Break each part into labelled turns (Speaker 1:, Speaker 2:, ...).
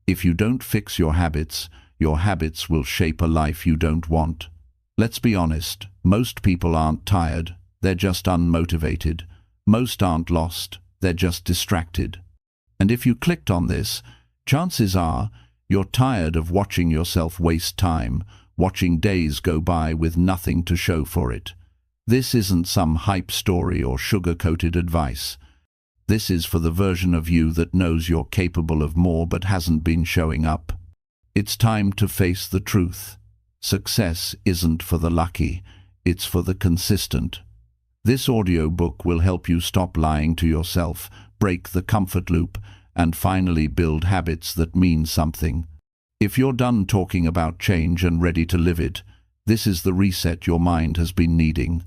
Speaker 1: If you don't fix your habits will shape a life you don't want. Let's be honest, most people aren't tired, they're just unmotivated. Most aren't lost, they're just distracted. And if you clicked on this, chances are you're tired of watching yourself waste time, watching days go by with nothing to show for it. This isn't some hype story or sugar-coated advice. This is for the version of you that knows you're capable of more but hasn't been showing up. It's time to face the truth. Success isn't for the lucky, it's for the consistent. This audiobook will help you stop lying to yourself, break the comfort loop, and finally build habits that mean something. If you're done talking about change and ready to live it, this is the reset your mind has been needing.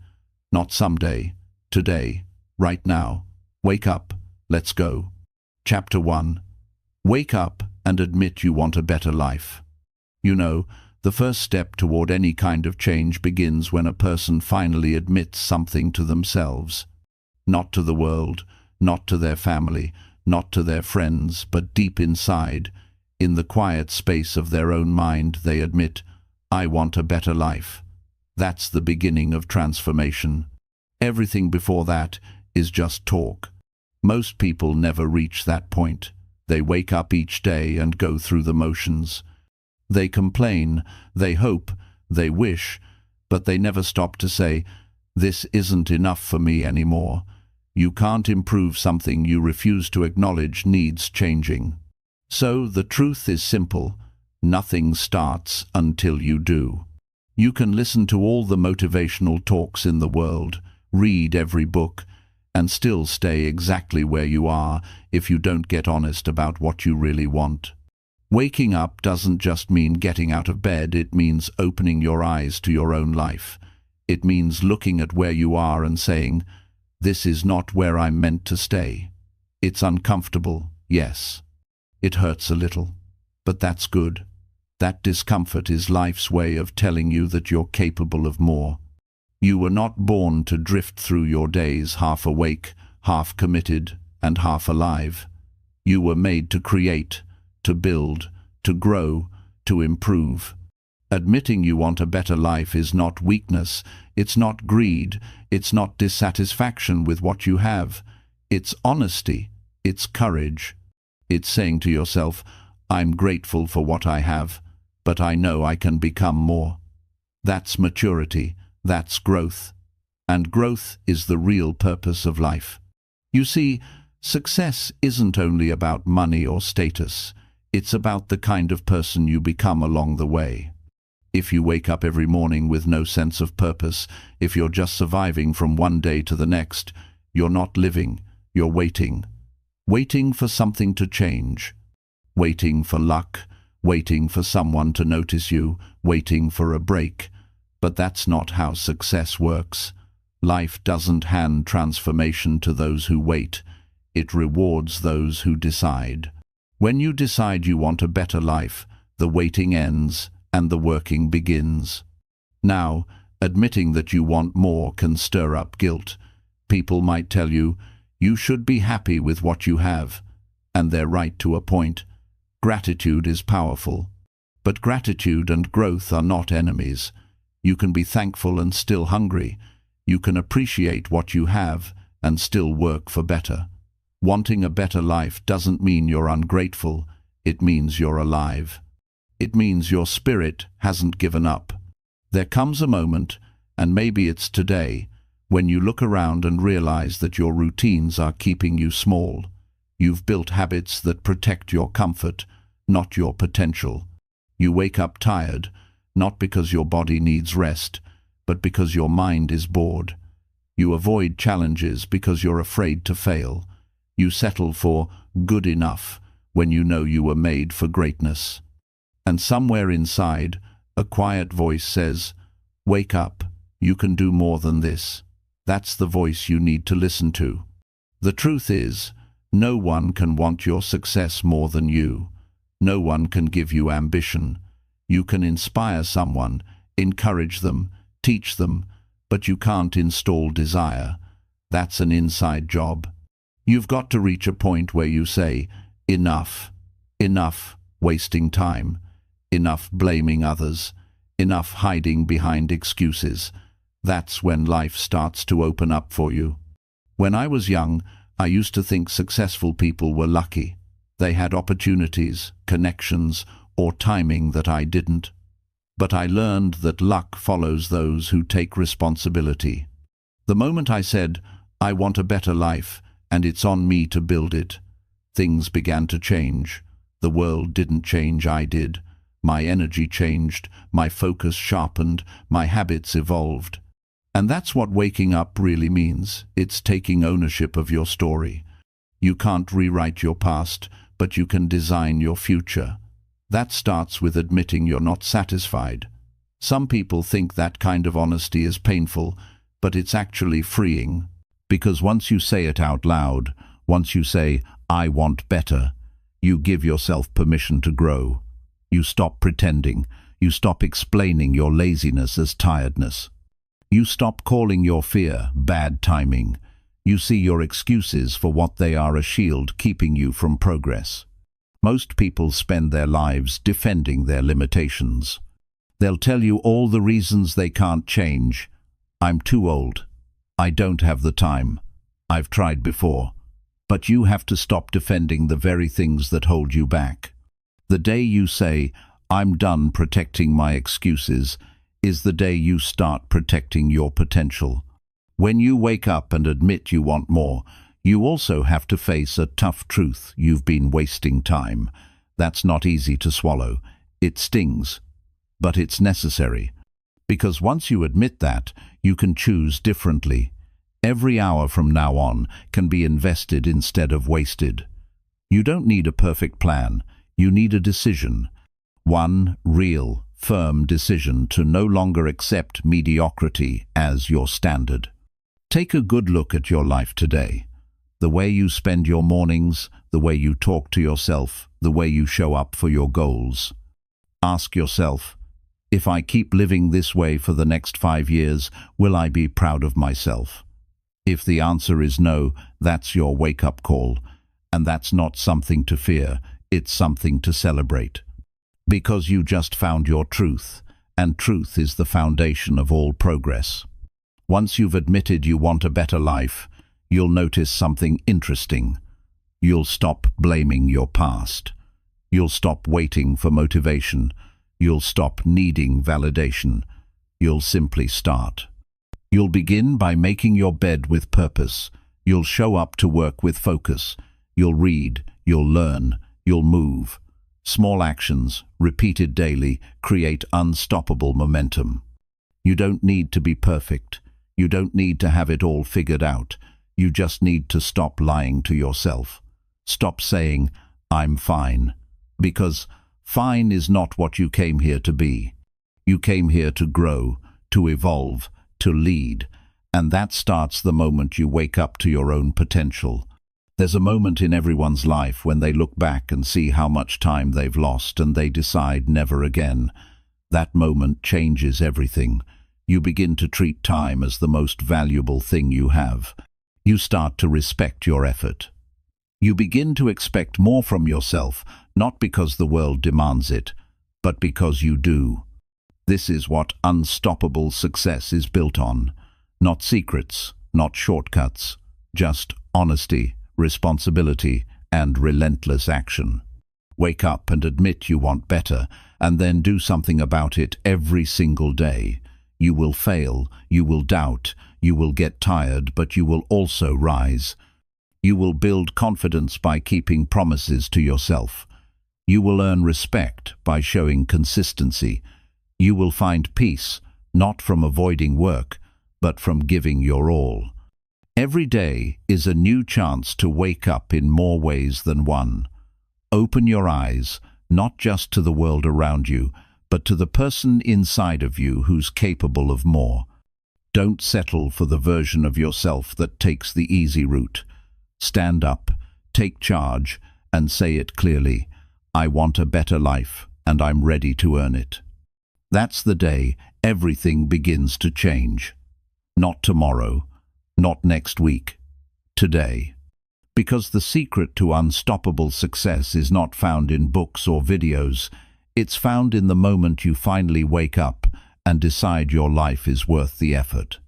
Speaker 1: Not someday, today, right now. Wake up, let's go. Chapter 1. Wake up and admit you want a better life. You know, the first step toward any kind of change begins when a person finally admits something to themselves. Not to the world, not to their family, not to their friends, but deep inside, in the quiet space of their own mind, they admit, I want a better life. That's the beginning of transformation. Everything before that is just talk. Most people never reach that point. They wake up each day and go through the motions. They complain, they hope, they wish, but they never stop to say, this isn't enough for me anymore. You can't improve something you refuse to acknowledge needs changing. So the truth is simple. Nothing starts until you do. You can listen to all the motivational talks in the world, read every book, and still stay exactly where you are if you don't get honest about what you really want. Waking up doesn't just mean getting out of bed, it means opening your eyes to your own life. It means looking at where you are and saying, this is not where I'm meant to stay. It's uncomfortable, yes. It hurts a little, but that's good. That discomfort is life's way of telling you that you're capable of more. You were not born to drift through your days half awake, half committed, and half alive. You were made to create, to build, to grow, to improve. Admitting you want a better life is not weakness, it's not greed, it's not dissatisfaction with what you have. It's honesty, it's courage. It's saying to yourself, I'm grateful for what I have, but I know I can become more. That's maturity, that's growth. And growth is the real purpose of life. You see, success isn't only about money or status. It's about the kind of person you become along the way. If you wake up every morning with no sense of purpose, if you're just surviving from one day to the next, you're not living, you're waiting. Waiting for something to change. Waiting for luck, waiting for someone to notice you, waiting for a break. But that's not how success works. Life doesn't hand transformation to those who wait. It rewards those who decide. When you decide you want a better life, the waiting ends and the working begins. Now, admitting that you want more can stir up guilt. People might tell you, you should be happy with what you have, and they're right to a point. Gratitude is powerful. But gratitude and growth are not enemies. You can be thankful and still hungry. You can appreciate what you have and still work for better. Wanting a better life doesn't mean you're ungrateful, it means you're alive. It means your spirit hasn't given up. There comes a moment, and maybe it's today, when you look around and realize that your routines are keeping you small. You've built habits that protect your comfort, not your potential. You wake up tired, not because your body needs rest, but because your mind is bored. You avoid challenges because you're afraid to fail. You settle for good enough when you know you were made for greatness. And somewhere inside, a quiet voice says, wake up, you can do more than this. That's the voice you need to listen to. The truth is, no one can want your success more than you. No one can give you ambition. You can inspire someone, encourage them, teach them, but you can't install desire. That's an inside job. You've got to reach a point where you say, enough, enough, wasting time, enough blaming others, enough hiding behind excuses. That's when life starts to open up for you. When I was young, I used to think successful people were lucky. They had opportunities, connections, or timing that I didn't. But I learned that luck follows those who take responsibility. The moment I said, I want a better life, and it's on me to build it, things began to change. The world didn't change, I did. My energy changed, my focus sharpened, my habits evolved. And that's what waking up really means. It's taking ownership of your story. You can't rewrite your past, but you can design your future. That starts with admitting you're not satisfied. Some people think that kind of honesty is painful, but it's actually freeing. Because once you say it out loud, once you say, I want better, you give yourself permission to grow. You stop pretending. You stop explaining your laziness as tiredness. You stop calling your fear bad timing. You see your excuses for what they are, a shield keeping you from progress. Most people spend their lives defending their limitations. They'll tell you all the reasons they can't change. I'm too old. I don't have the time. I've tried before. But you have to stop defending the very things that hold you back. The day you say, I'm done protecting my excuses, is the day you start protecting your potential. When you wake up and admit you want more, you also have to face a tough truth: you've been wasting time. That's not easy to swallow. It stings. But it's necessary. Because once you admit that, you can choose differently. Every hour from now on can be invested instead of wasted. You don't need a perfect plan. You need a decision. One real, firm decision to no longer accept mediocrity as your standard. Take a good look at your life today. The way you spend your mornings, the way you talk to yourself, the way you show up for your goals. Ask yourself, if I keep living this way for the next 5 years, will I be proud of myself? If the answer is no, that's your wake-up call. And that's not something to fear, it's something to celebrate. Because you just found your truth, and truth is the foundation of all progress. Once you've admitted you want a better life, you'll notice something interesting. You'll stop blaming your past. You'll stop waiting for motivation. You'll stop needing validation. You'll simply start. You'll begin by making your bed with purpose. You'll show up to work with focus. You'll read, you'll learn, you'll move. Small actions, repeated daily, create unstoppable momentum. You don't need to be perfect. You don't need to have it all figured out. You just need to stop lying to yourself. Stop saying, I'm fine. Because fine is not what you came here to be. You came here to grow, to evolve, to lead. And that starts the moment you wake up to your own potential. There's a moment in everyone's life when they look back and see how much time they've lost and they decide never again. That moment changes everything. You begin to treat time as the most valuable thing you have. You start to respect your effort. You begin to expect more from yourself, not because the world demands it, but because you do. This is what unstoppable success is built on. Not secrets, not shortcuts, just honesty, responsibility, and relentless action. Wake up and admit you want better, and then do something about it every single day. You will fail, you will doubt, you will get tired, but you will also rise. You will build confidence by keeping promises to yourself. You will earn respect by showing consistency. You will find peace, not from avoiding work, but from giving your all. Every day is a new chance to wake up in more ways than one. Open your eyes, not just to the world around you, but to the person inside of you who's capable of more. Don't settle for the version of yourself that takes the easy route. Stand up, take charge, and say it clearly. I want a better life, and I'm ready to earn it. That's the day everything begins to change. Not tomorrow, not next week, today. Because the secret to unstoppable success is not found in books or videos. It's found in the moment you finally wake up and decide your life is worth the effort.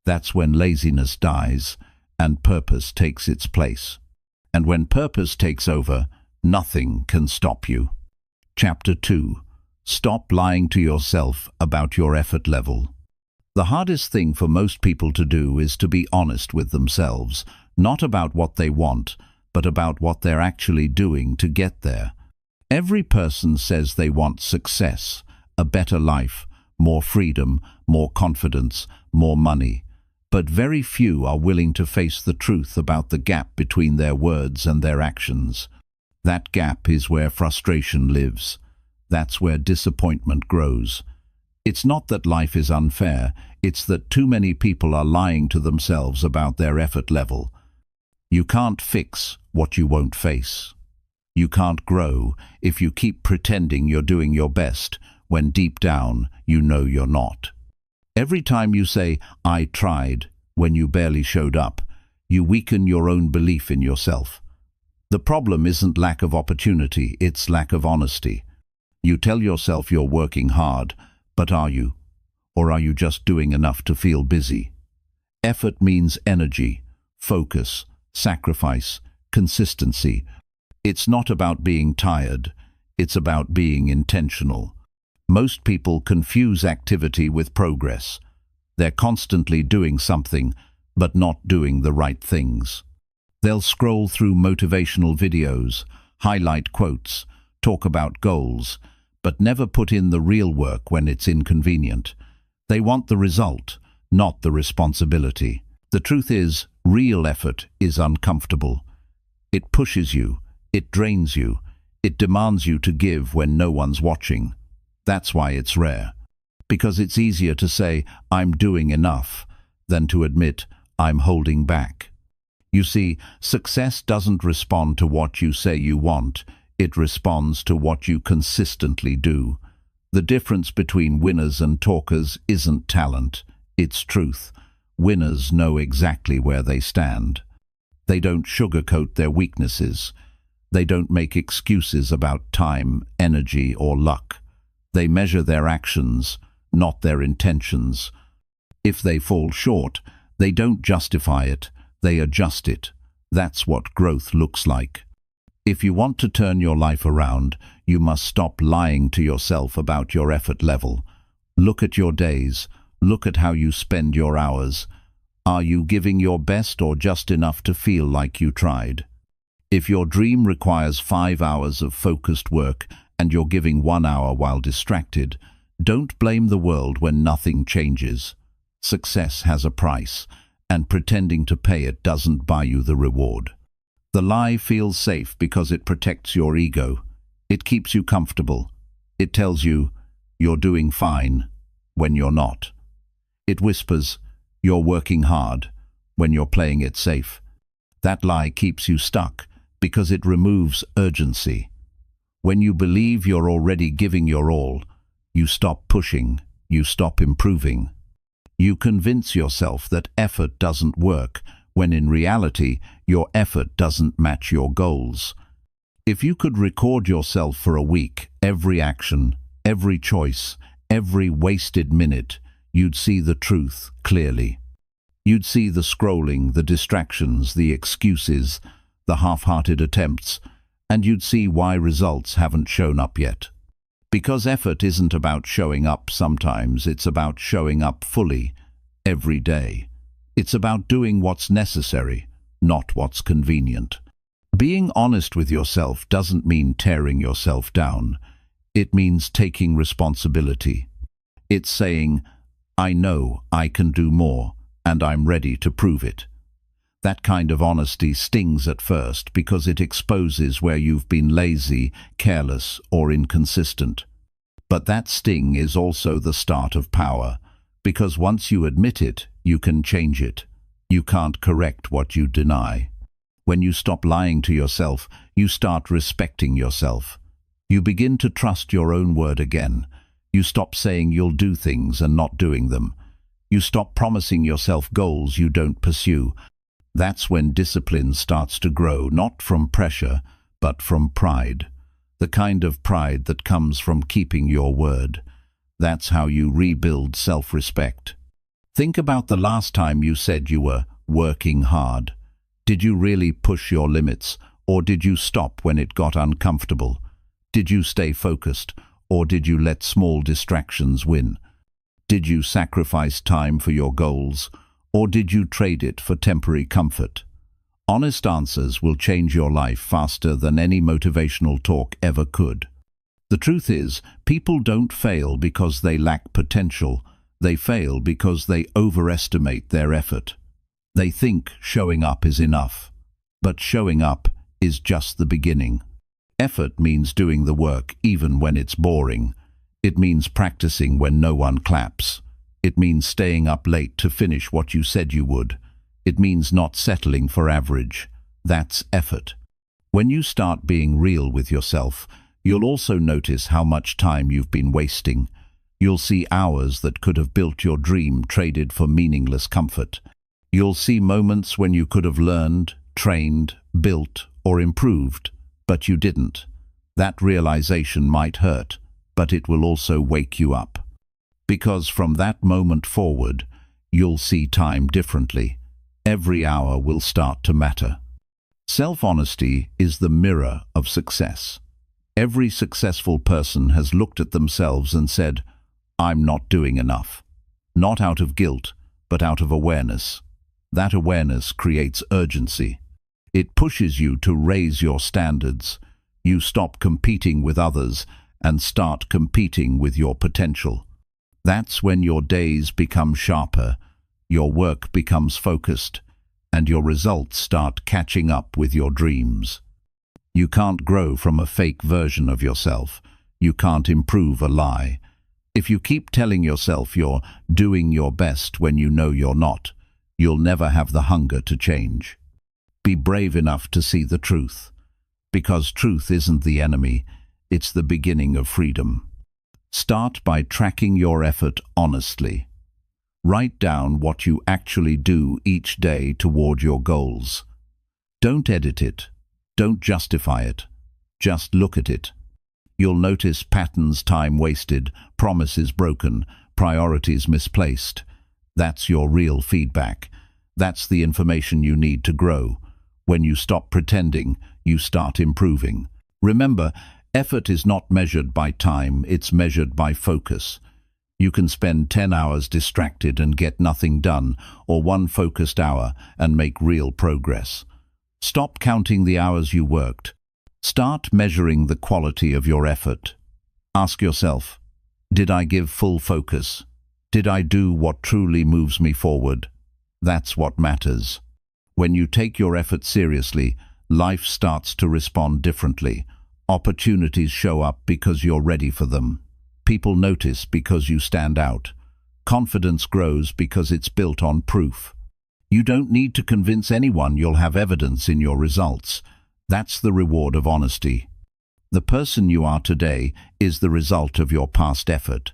Speaker 1: That's when laziness dies and purpose takes its place. And when purpose takes over, nothing can stop you. Chapter 2. Stop lying to yourself about your effort level. The hardest thing for most people to do is to be honest with themselves, not about what they want, but about what they're actually doing to get there. Every person says they want success, a better life, more freedom, more confidence, more money. But very few are willing to face the truth about the gap between their words and their actions. That gap is where frustration lives. That's where disappointment grows. It's not that life is unfair, it's that too many people are lying to themselves about their effort level. You can't fix what you won't face. You can't grow if you keep pretending you're doing your best when deep down you know you're not. Every time you say, "I tried," when you barely showed up, you weaken your own belief in yourself. The problem isn't lack of opportunity, it's lack of honesty. You tell yourself you're working hard, but are you? Or are you just doing enough to feel busy? Effort means energy, focus, sacrifice, consistency. It's not about being tired, it's about being intentional. Most people confuse activity with progress. They're constantly doing something, but not doing the right things. They'll scroll through motivational videos, highlight quotes, talk about goals, but never put in the real work when it's inconvenient. They want the result, not the responsibility. The truth is, real effort is uncomfortable. It pushes you, it drains you, it demands you to give when no one's watching. That's why it's rare. Because it's easier to say, "I'm doing enough," than to admit, "I'm holding back." You see, success doesn't respond to what you say you want, it responds to what you consistently do. The difference between winners and talkers isn't talent, it's truth. Winners know exactly where they stand. They don't sugarcoat their weaknesses. They don't make excuses about time, energy, or luck. They measure their actions, not their intentions. If they fall short, they don't justify it, they adjust it. That's what growth looks like. If you want to turn your life around, you must stop lying to yourself about your effort level. Look at your days. Look at how you spend your hours. Are you giving your best or just enough to feel like you tried? If your dream requires 5 hours of focused work and you're giving 1 hour while distracted, don't blame the world when nothing changes. Success has a price, and pretending to pay it doesn't buy you the reward. The lie feels safe because it protects your ego. It keeps you comfortable. It tells you, "You're doing fine," when you're not. It whispers, "You're working hard," when you're playing it safe. That lie keeps you stuck because it removes urgency. When you believe you're already giving your all, you stop pushing, you stop improving. You convince yourself that effort doesn't work, when in reality, your effort doesn't match your goals. If you could record yourself for a week, every action, every choice, every wasted minute, you'd see the truth clearly. You'd see the scrolling, the distractions, the excuses, the half-hearted attempts, and you'd see why results haven't shown up yet. Because effort isn't about showing up sometimes, it's about showing up fully, every day. It's about doing what's necessary, not what's convenient. Being honest with yourself doesn't mean tearing yourself down. It means taking responsibility. It's saying, "I know I can do more, and I'm ready to prove it." That kind of honesty stings at first because it exposes where you've been lazy, careless, or inconsistent. But that sting is also the start of power, because once you admit it, you can change it. You can't correct what you deny. When you stop lying to yourself, you start respecting yourself. You begin to trust your own word again. You stop saying you'll do things and not doing them. You stop promising yourself goals you don't pursue. That's when discipline starts to grow, not from pressure, but from pride. The kind of pride that comes from keeping your word. That's how you rebuild self-respect. Think about the last time you said you were working hard. Did you really push your limits, or did you stop when it got uncomfortable? Did you stay focused, or did you let small distractions win? Did you sacrifice time for your goals, or did you trade it for temporary comfort? Honest answers will change your life faster than any motivational talk ever could. The truth is, people don't fail because they lack potential. They fail because they overestimate their effort. They think showing up is enough. But showing up is just the beginning. Effort means doing the work even when it's boring. It means practicing when no one claps. It means staying up late to finish what you said you would. It means not settling for average. That's effort. When you start being real with yourself, you'll also notice how much time you've been wasting. You'll see hours that could have built your dream traded for meaningless comfort. You'll see moments when you could have learned, trained, built, or improved, but you didn't. That realization might hurt, but it will also wake you up. Because from that moment forward, you'll see time differently. Every hour will start to matter. Self-honesty is the mirror of success. Every successful person has looked at themselves and said, "I'm not doing enough." Not out of guilt, but out of awareness. That awareness creates urgency. It pushes you to raise your standards. You stop competing with others and start competing with your potential. That's when your days become sharper, your work becomes focused, and your results start catching up with your dreams. You can't grow from a fake version of yourself. You can't improve a lie. If you keep telling yourself you're doing your best when you know you're not, you'll never have the hunger to change. Be brave enough to see the truth. Because truth isn't the enemy, it's the beginning of freedom. Start by tracking your effort honestly. Write down what you actually do each day toward your goals. Don't edit it. Don't justify it. Just look at it. You'll notice patterns: time wasted, promises broken, priorities misplaced. That's your real feedback. That's the information you need to grow. When you stop pretending, you start improving. Remember, effort is not measured by time, it's measured by focus. You can spend 10 hours distracted and get nothing done, or one focused hour and make real progress. Stop counting the hours you worked. Start measuring the quality of your effort. Ask yourself, did I give full focus? Did I do what truly moves me forward? That's what matters. When you take your effort seriously, life starts to respond differently. Opportunities show up because you're ready for them. People notice because you stand out. Confidence grows because it's built on proof. You don't need to convince anyone, you'll have evidence in your results. That's the reward of honesty. The person you are today is the result of your past effort.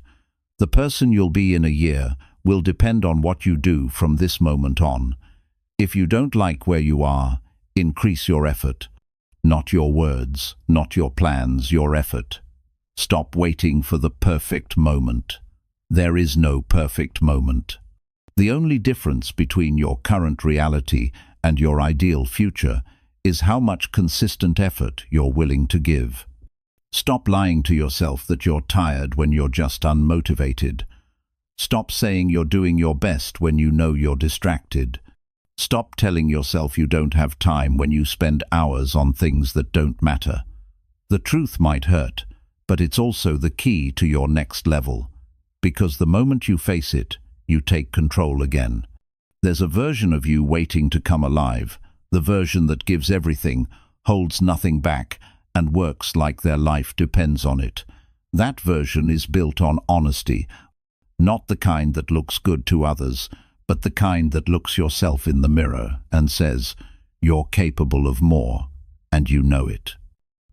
Speaker 1: The person you'll be in a year will depend on what you do from this moment on. If you don't like where you are, increase your effort. Not your words, not your plans, your effort. Stop waiting for the perfect moment. There is no perfect moment. The only difference between your current reality and your ideal future is how much consistent effort you're willing to give. Stop lying to yourself that you're tired when you're just unmotivated. Stop saying you're doing your best when you know you're distracted. Stop telling yourself you don't have time when you spend hours on things that don't matter. The truth might hurt, but it's also the key to your next level. Because the moment you face it, you take control again. There's a version of you waiting to come alive, the version that gives everything, holds nothing back, and works like their life depends on it. That version is built on honesty, not the kind that looks good to others, but the kind that looks yourself in the mirror and says, you're capable of more, and you know it.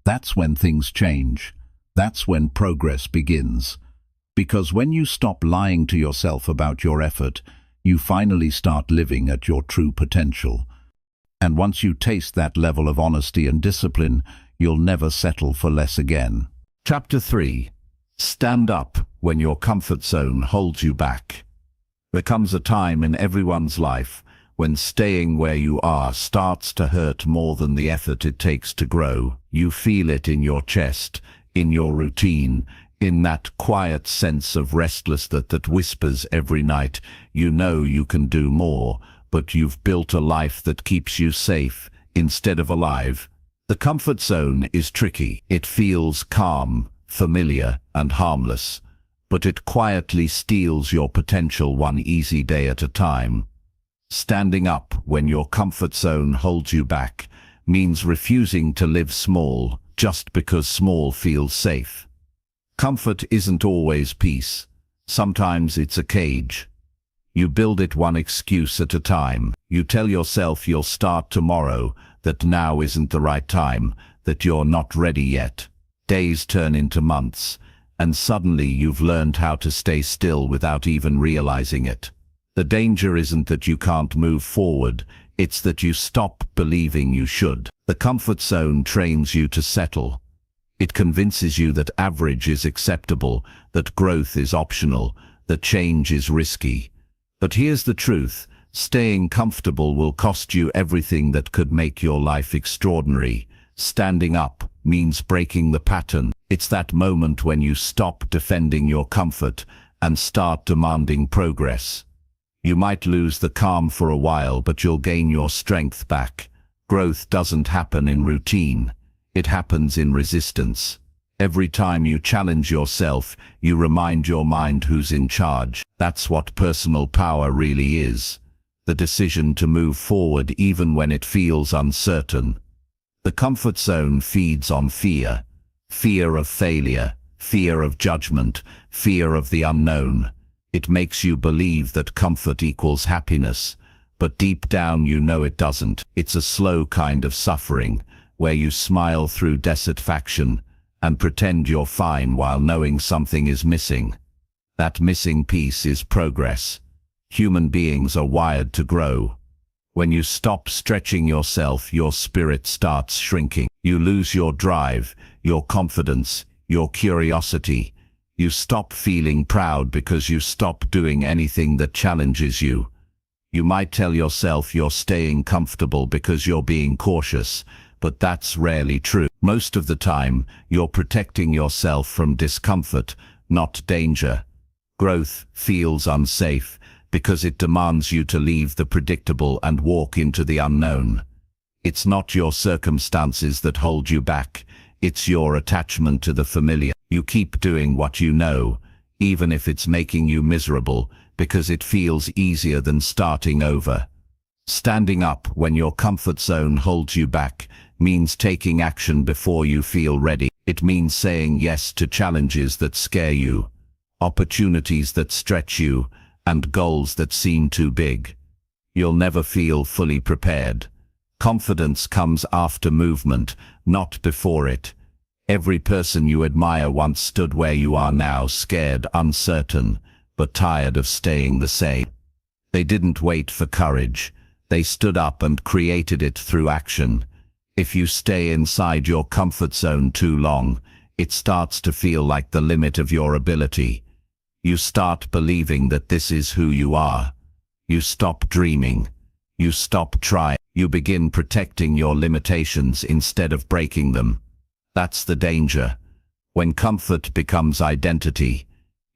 Speaker 1: That's when things change. That's when progress begins. Because when you stop lying to yourself about your effort, you finally start living at your true potential. And once you taste that level of honesty and discipline, you'll never settle for less again. Chapter 3. Stand up when your comfort zone holds you back. There comes a time in everyone's life when staying where you are starts to hurt more than the effort it takes to grow. You feel it in your chest, in your routine, in that quiet sense of restlessness that whispers every night, you know you can do more, but you've built a life that keeps you safe instead of alive. The comfort zone is tricky. It feels calm, familiar, and harmless, but it quietly steals your potential one easy day at a time. Standing up when your comfort zone holds you back means refusing to live small just because small feels safe. Comfort isn't always peace. Sometimes it's a cage. You build it one excuse at a time. You tell yourself you'll start tomorrow, that now isn't the right time, that you're not ready yet. Days turn into months, and suddenly you've learned how to stay still without even realizing it. The danger isn't that you can't move forward, it's that you stop believing you should. The comfort zone trains you to settle. It convinces you that average is acceptable, that growth is optional, that change is risky. But here's the truth, staying comfortable will cost you everything that could make your life extraordinary. Standing up means breaking the pattern. It's that moment when you stop defending your comfort and start demanding progress. You might lose the calm for a while, but you'll gain your strength back. Growth doesn't happen in routine. It happens in resistance. Every time you challenge yourself, you remind your mind who's in charge. That's what personal power really is. The decision to move forward even when it feels uncertain. The comfort zone feeds on fear. Fear of failure, fear of judgment, fear of the unknown. It makes you believe that comfort equals happiness, but deep down you know it doesn't. It's a slow kind of suffering, where you smile through dissatisfaction and pretend you're fine while knowing something is missing. That missing piece is progress. Human beings are wired to grow. When you stop stretching yourself, your spirit starts shrinking. You lose your drive, your confidence, your curiosity. You stop feeling proud because you stop doing anything that challenges you. You might tell yourself you're staying comfortable because you're being cautious, but that's rarely true. Most of the time, you're protecting yourself from discomfort, not danger. Growth feels unsafe because it demands you to leave the predictable and walk into the unknown. It's not your circumstances that hold you back, it's your attachment to the familiar. You keep doing what you know, even if it's making you miserable, because it feels easier than starting over. Standing up when your comfort zone holds you back means taking action before you feel ready. It means saying yes to challenges that scare you, opportunities that stretch you, and goals that seem too big. You'll never feel fully prepared. Confidence comes after movement, not before it. Every person you admire once stood where you are now, scared, uncertain, but tired of staying the same. They didn't wait for courage. They stood up and created it through action. If you stay inside your comfort zone too long, it starts to feel like the limit of your ability. You start believing that this is who you are. You stop dreaming. You stop trying. You begin protecting your limitations instead of breaking them. That's the danger. When comfort becomes identity,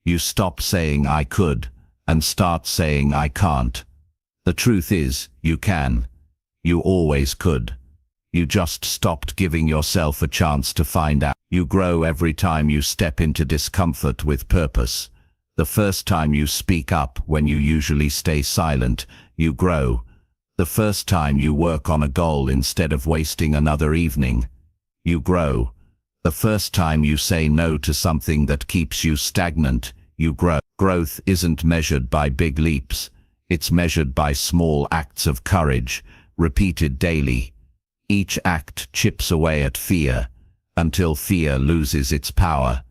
Speaker 1: you stop saying I could and start saying I can't. The truth is, you can. You always could. You just stopped giving yourself a chance to find out. You grow every time you step into discomfort with purpose. The first time you speak up when you usually stay silent, you grow. The first time you work on a goal instead of wasting another evening, you grow. The first time you say no to something that keeps you stagnant, you grow. Growth isn't measured by big leaps. It's measured by small acts of courage, repeated daily. Each act chips away at fear, until fear loses its power.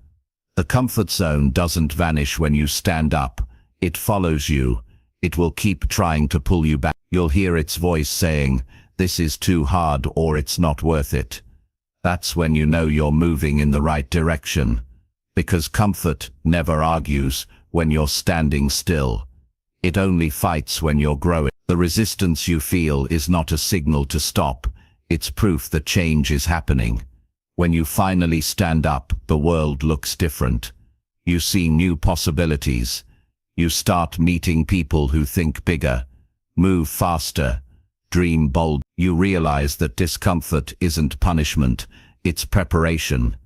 Speaker 1: The comfort zone doesn't vanish when you stand up. It follows you. It will keep trying to pull you back. You'll hear its voice saying,
Speaker 2: this is too hard or it's not worth it. That's when you know you're moving in the right direction. Because comfort never argues when you're standing still. It only fights when you're growing. The resistance you feel is not a signal to stop, it's proof that change is happening. When you finally stand up, the world looks different. You see new possibilities. You start meeting people who think bigger, move faster, dream bold. You realize that discomfort isn't punishment, it's preparation.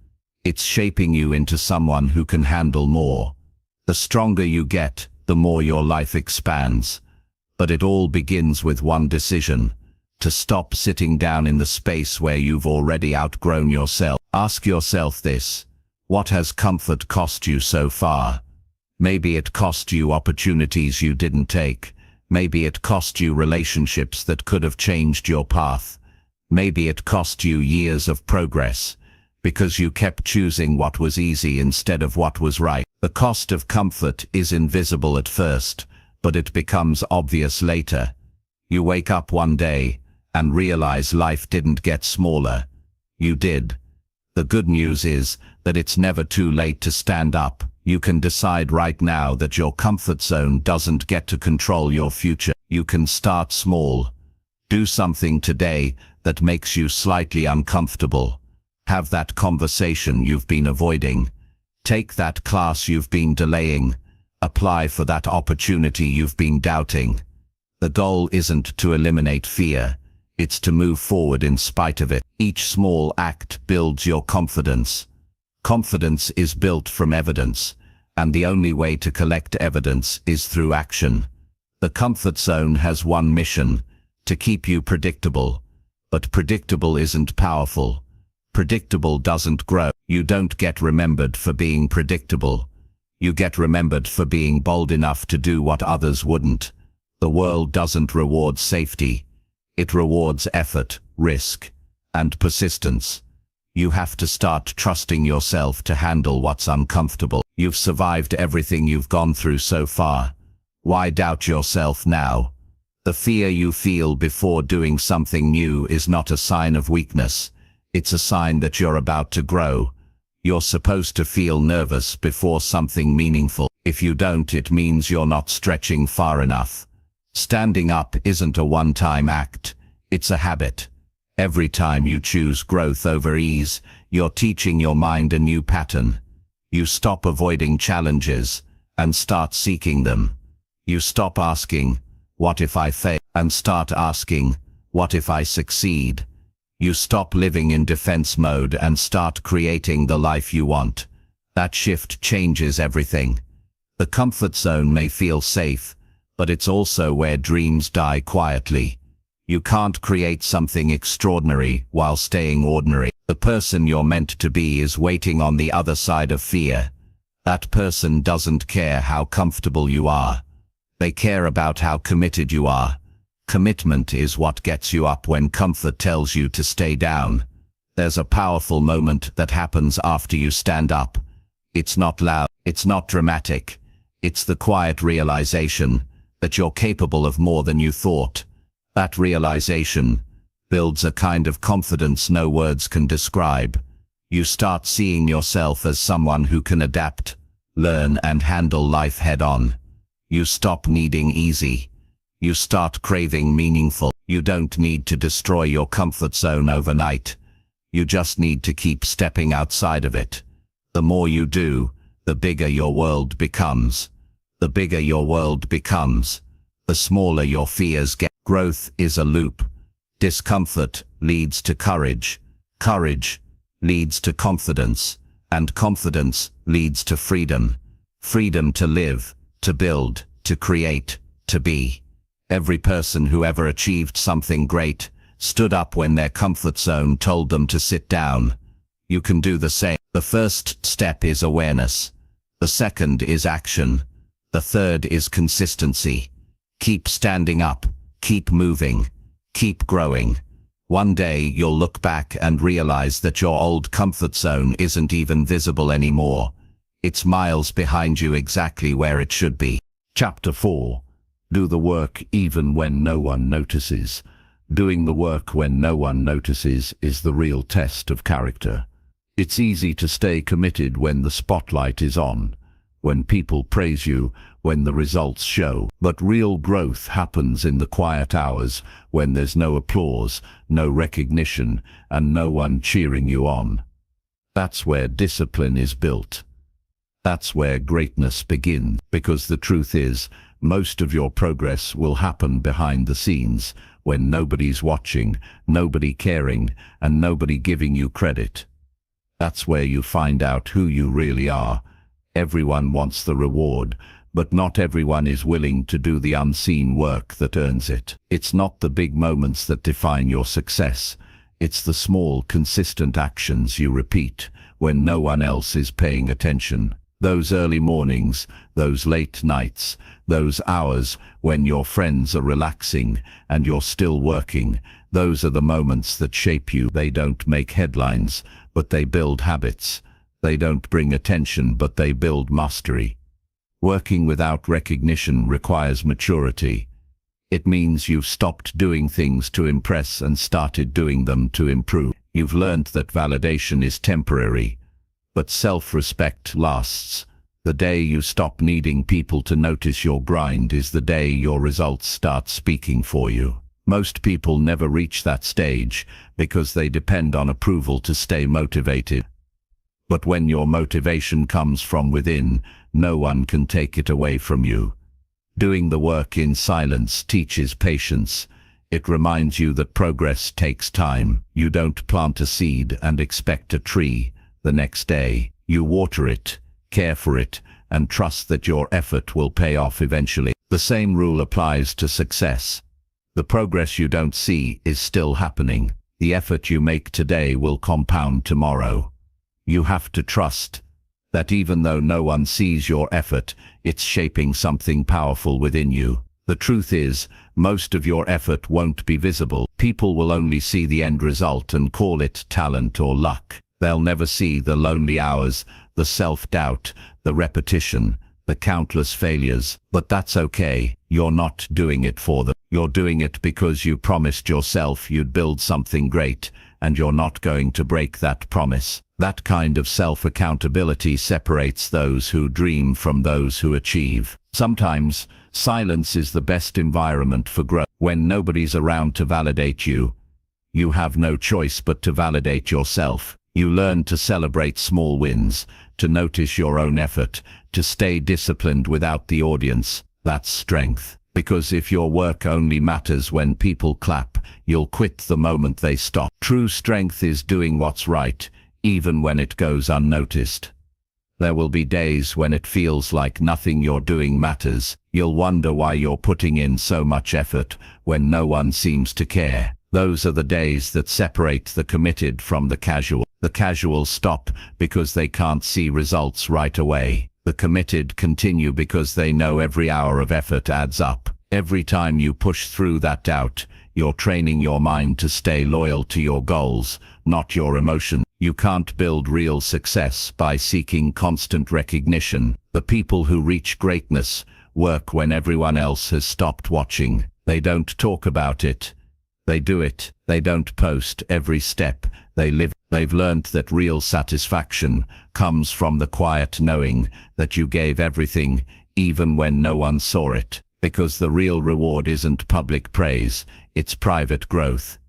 Speaker 2: It's shaping you into someone who can handle more. The stronger you get, the more your life expands. But it all begins with one decision: to stop sitting down in the space where you've already outgrown yourself. Ask yourself this: what has comfort cost you so far? Maybe it cost you opportunities you didn't take. Maybe it cost you relationships that could have changed your path. Maybe it cost you years of progress, because you kept choosing what was easy instead of what was right. The cost of comfort is invisible at first, but it becomes obvious later. You wake up one day and realize life didn't get smaller. You did. The good news is that it's never too late to stand up. You can decide right now that your comfort zone doesn't get to control your future. You can start small. Do something today that makes you slightly uncomfortable. Have that conversation you've been avoiding. Take that class you've been delaying. Apply for that opportunity you've been doubting. The goal isn't to eliminate fear. It's to move forward in spite of it. Each small act builds your confidence. Confidence is built from evidence, and the only way to collect evidence is through action. The comfort zone has one mission: to keep you predictable. But predictable isn't powerful. Predictable doesn't grow. You don't get remembered for being predictable. You get remembered for being bold enough to do what others wouldn't. The world doesn't reward safety. It rewards effort, risk, and persistence. You have to start trusting yourself to handle what's uncomfortable. You've survived everything you've gone through so far. Why doubt yourself now? The fear you feel before doing something new is not a sign of weakness. It's a sign that you're about to grow. You're supposed to feel nervous before something meaningful. If you don't, it means you're not stretching far enough. Standing up isn't a one-time act. It's a habit. Every time you choose growth over ease, you're teaching your mind a new pattern. You stop avoiding challenges and start seeking them. You stop asking, "What if I fail?" and start asking, "What if I succeed?" You stop living in defense mode and start creating the life you want. That shift changes everything. The comfort zone may feel safe, but it's also where dreams die quietly. You can't create something extraordinary while staying ordinary. The person you're meant to be is waiting on the other side of fear. That person doesn't care how comfortable you are. They care about how committed you are. Commitment is what gets you up when comfort tells you to stay down. There's a powerful moment that happens after you stand up. It's not loud, it's not dramatic. It's the quiet realization that you're capable of more than you thought. That realization builds a kind of confidence no words can describe. You start seeing yourself as someone who can adapt, learn, and handle life head-on. You stop needing easy. You start craving meaningful. You don't need to destroy your comfort zone overnight. You just need to keep stepping outside of it. The more you do, the bigger your world becomes. The bigger your world becomes, the smaller your fears get. Growth is a loop. Discomfort leads to courage. Courage leads to confidence. And confidence leads to freedom. Freedom to live, to build, to create, to be. Every person who ever achieved something great stood up when their comfort zone told them to sit down. You can do the same. The first step is awareness. The second is action. The third is consistency. Keep standing up. Keep moving. Keep growing. One day you'll look back and realize that your old comfort zone isn't even visible anymore. It's miles behind you, exactly where it should be.
Speaker 1: Chapter 4. Do the work even when no one notices.
Speaker 2: Doing the work when no one notices is the real test of character. It's easy to stay committed when the spotlight is on, when people praise you, when the results show. But real growth happens in the quiet hours, when there's no applause, no recognition, and no one cheering you on. That's where discipline is built. That's where greatness begins, because the truth is, most of your progress will happen behind the scenes, when nobody's watching, nobody caring, and nobody giving you credit. That's where you find out who you really are. Everyone wants the reward, but not everyone is willing to do the unseen work that earns it. It's not the big moments that define your success. It's the small, consistent actions you repeat when no one else is paying attention. Those early mornings, those late nights, those hours when your friends are relaxing and you're still working, those are the moments that shape you. They don't make headlines, but they build habits. They don't bring attention, but they build mastery. Working without recognition requires maturity. It means you've stopped doing things to impress and started doing them to improve. You've learned that validation is temporary, but self-respect lasts. The day you stop needing people to notice your grind is the day your results start speaking for you. Most people never reach that stage because they depend on approval to stay motivated. But when your motivation comes from within, no one can take it away from you. Doing the work in silence teaches patience. It reminds you that progress takes time. You don't plant a seed and expect a tree the next day. You water it, care for it, and trust that your effort will pay off eventually. The same rule applies to success. The progress you don't see is still happening. The effort you make today will compound tomorrow. You have to trust that even though no one sees your effort, it's shaping something powerful within you. The truth is, most of your effort won't be visible. People will only see the end result and call it talent or luck. They'll never see the lonely hours, the self-doubt, the repetition, the countless failures. But that's okay. You're not doing it for them. You're doing it because you promised yourself you'd build something great, and you're not going to break that promise. That kind of self-accountability separates those who dream from those who achieve. Sometimes, silence is the best environment for growth. When nobody's around to validate you, you have no choice but to validate yourself. You learn to celebrate small wins, to notice your own effort, to stay disciplined without the audience. That's strength. Because if your work only matters when people clap, you'll quit the moment they stop. True strength is doing what's right, even when it goes unnoticed. There will be days when it feels like nothing you're doing matters. You'll wonder why you're putting in so much effort when no one seems to care. Those are the days that separate the committed from the casual. The casual stop because they can't see results right away. The committed continue because they know every hour of effort adds up. Every time you push through that doubt, you're training your mind to stay loyal to your goals, not your emotion. You can't build real success by seeking constant recognition. The people who reach greatness work when everyone else has stopped watching. They don't talk about it. They do it. They don't post every step. They live. They've learned that real satisfaction comes from the quiet knowing that you gave everything, even when no one saw it. Because the real reward isn't public praise, it's private growth.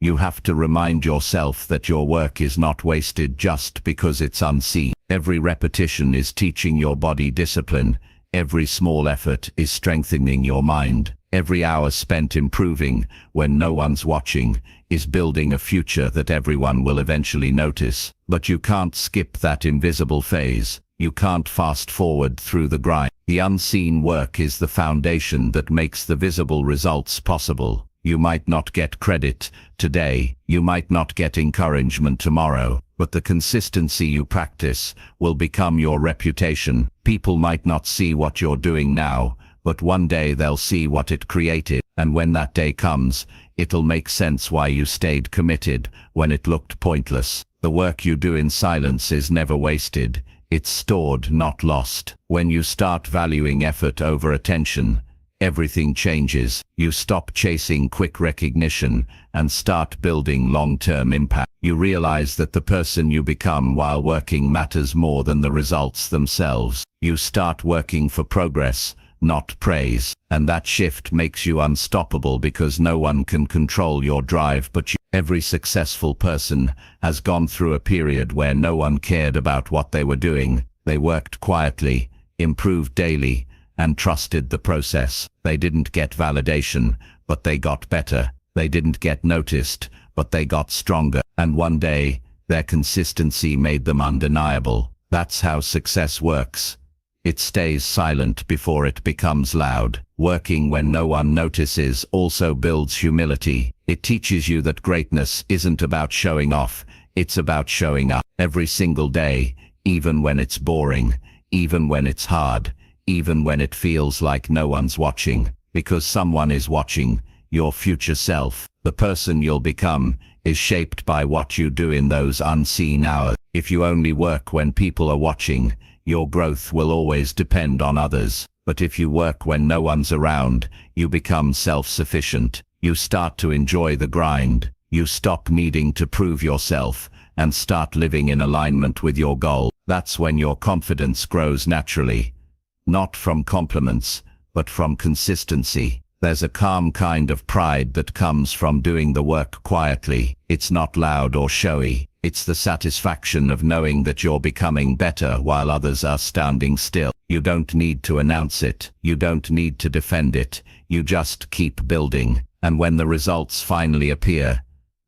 Speaker 2: You have to remind yourself that your work is not wasted just because it's unseen. Every repetition is teaching your body discipline. Every small effort is strengthening your mind. Every hour spent improving when no one's watching is building a future that everyone will eventually notice. But you can't skip that invisible phase. You can't fast forward through the grind. The unseen work is the foundation that makes the visible results possible. You might not get credit today, you might not get encouragement tomorrow, but the consistency you practice will become your reputation. People might not see what you're doing now, but one day they'll see what it created. And when that day comes, it'll make sense why you stayed committed when it looked pointless. The work you do in silence is never wasted. It's stored, not lost. When you start valuing effort over attention, everything changes. You stop chasing quick recognition and start building long-term impact. You realize that the person you become while working matters more than the results themselves. You start working for progress, not praise. And that shift makes you unstoppable because no one can control your drive but you. Every successful person has gone through a period where no one cared about what they were doing. They worked quietly, improved daily, and trusted the process. They didn't get validation, but they got better. They didn't get noticed, but they got stronger. And one day, their consistency made them undeniable. That's how success works. It stays silent before it becomes loud. Working when no one notices also builds humility. It teaches you that greatness isn't about showing off, it's about showing up every single day, even when it's boring, even when it's hard, even when it feels like no one's watching. Because someone is watching, your future self, the person you'll become, is shaped by what you do in those unseen hours. If you only work when people are watching, your growth will always depend on others. But if you work when no one's around, you become self-sufficient. You start to enjoy the grind. You stop needing to prove yourself and start living in alignment with your goal. That's when your confidence grows naturally. Not from compliments, but from consistency. There's a calm kind of pride that comes from doing the work quietly. It's not loud or showy. It's the satisfaction of knowing that you're becoming better while others are standing still. You don't need to announce it. You don't need to defend it. You just keep building. And when the results finally appear,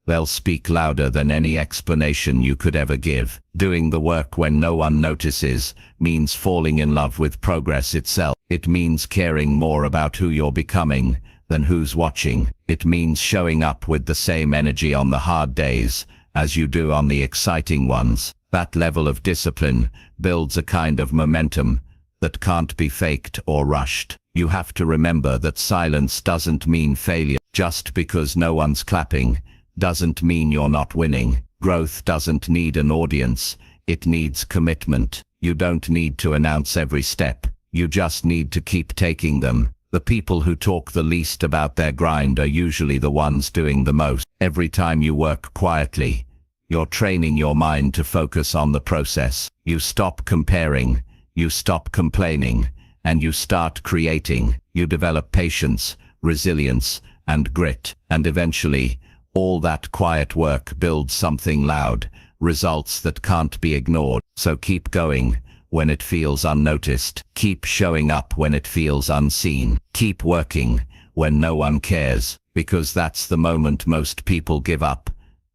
Speaker 2: they'll speak louder than any explanation you could ever give. Doing the work when no one notices means falling in love with progress itself. It means caring more about who you're becoming than who's watching. It means showing up with the same energy on the hard days as you do on the exciting ones. That level of discipline builds a kind of momentum that can't be faked or rushed. You have to remember that silence doesn't mean failure. Just because no one's clapping doesn't mean you're not winning. Growth doesn't need an audience. It needs commitment. You don't need to announce every step. You just need to keep taking them. The people who talk the least about their grind are usually the ones doing the most. Every time you work quietly, you're training your mind to focus on the process. You stop comparing, you stop complaining, and you start creating. You develop patience, resilience, and grit. And eventually, all that quiet work builds something loud, results that can't be ignored. So keep going when it feels unnoticed. Keep showing up when it feels unseen. Keep working when no one cares, because that's the moment most people give up.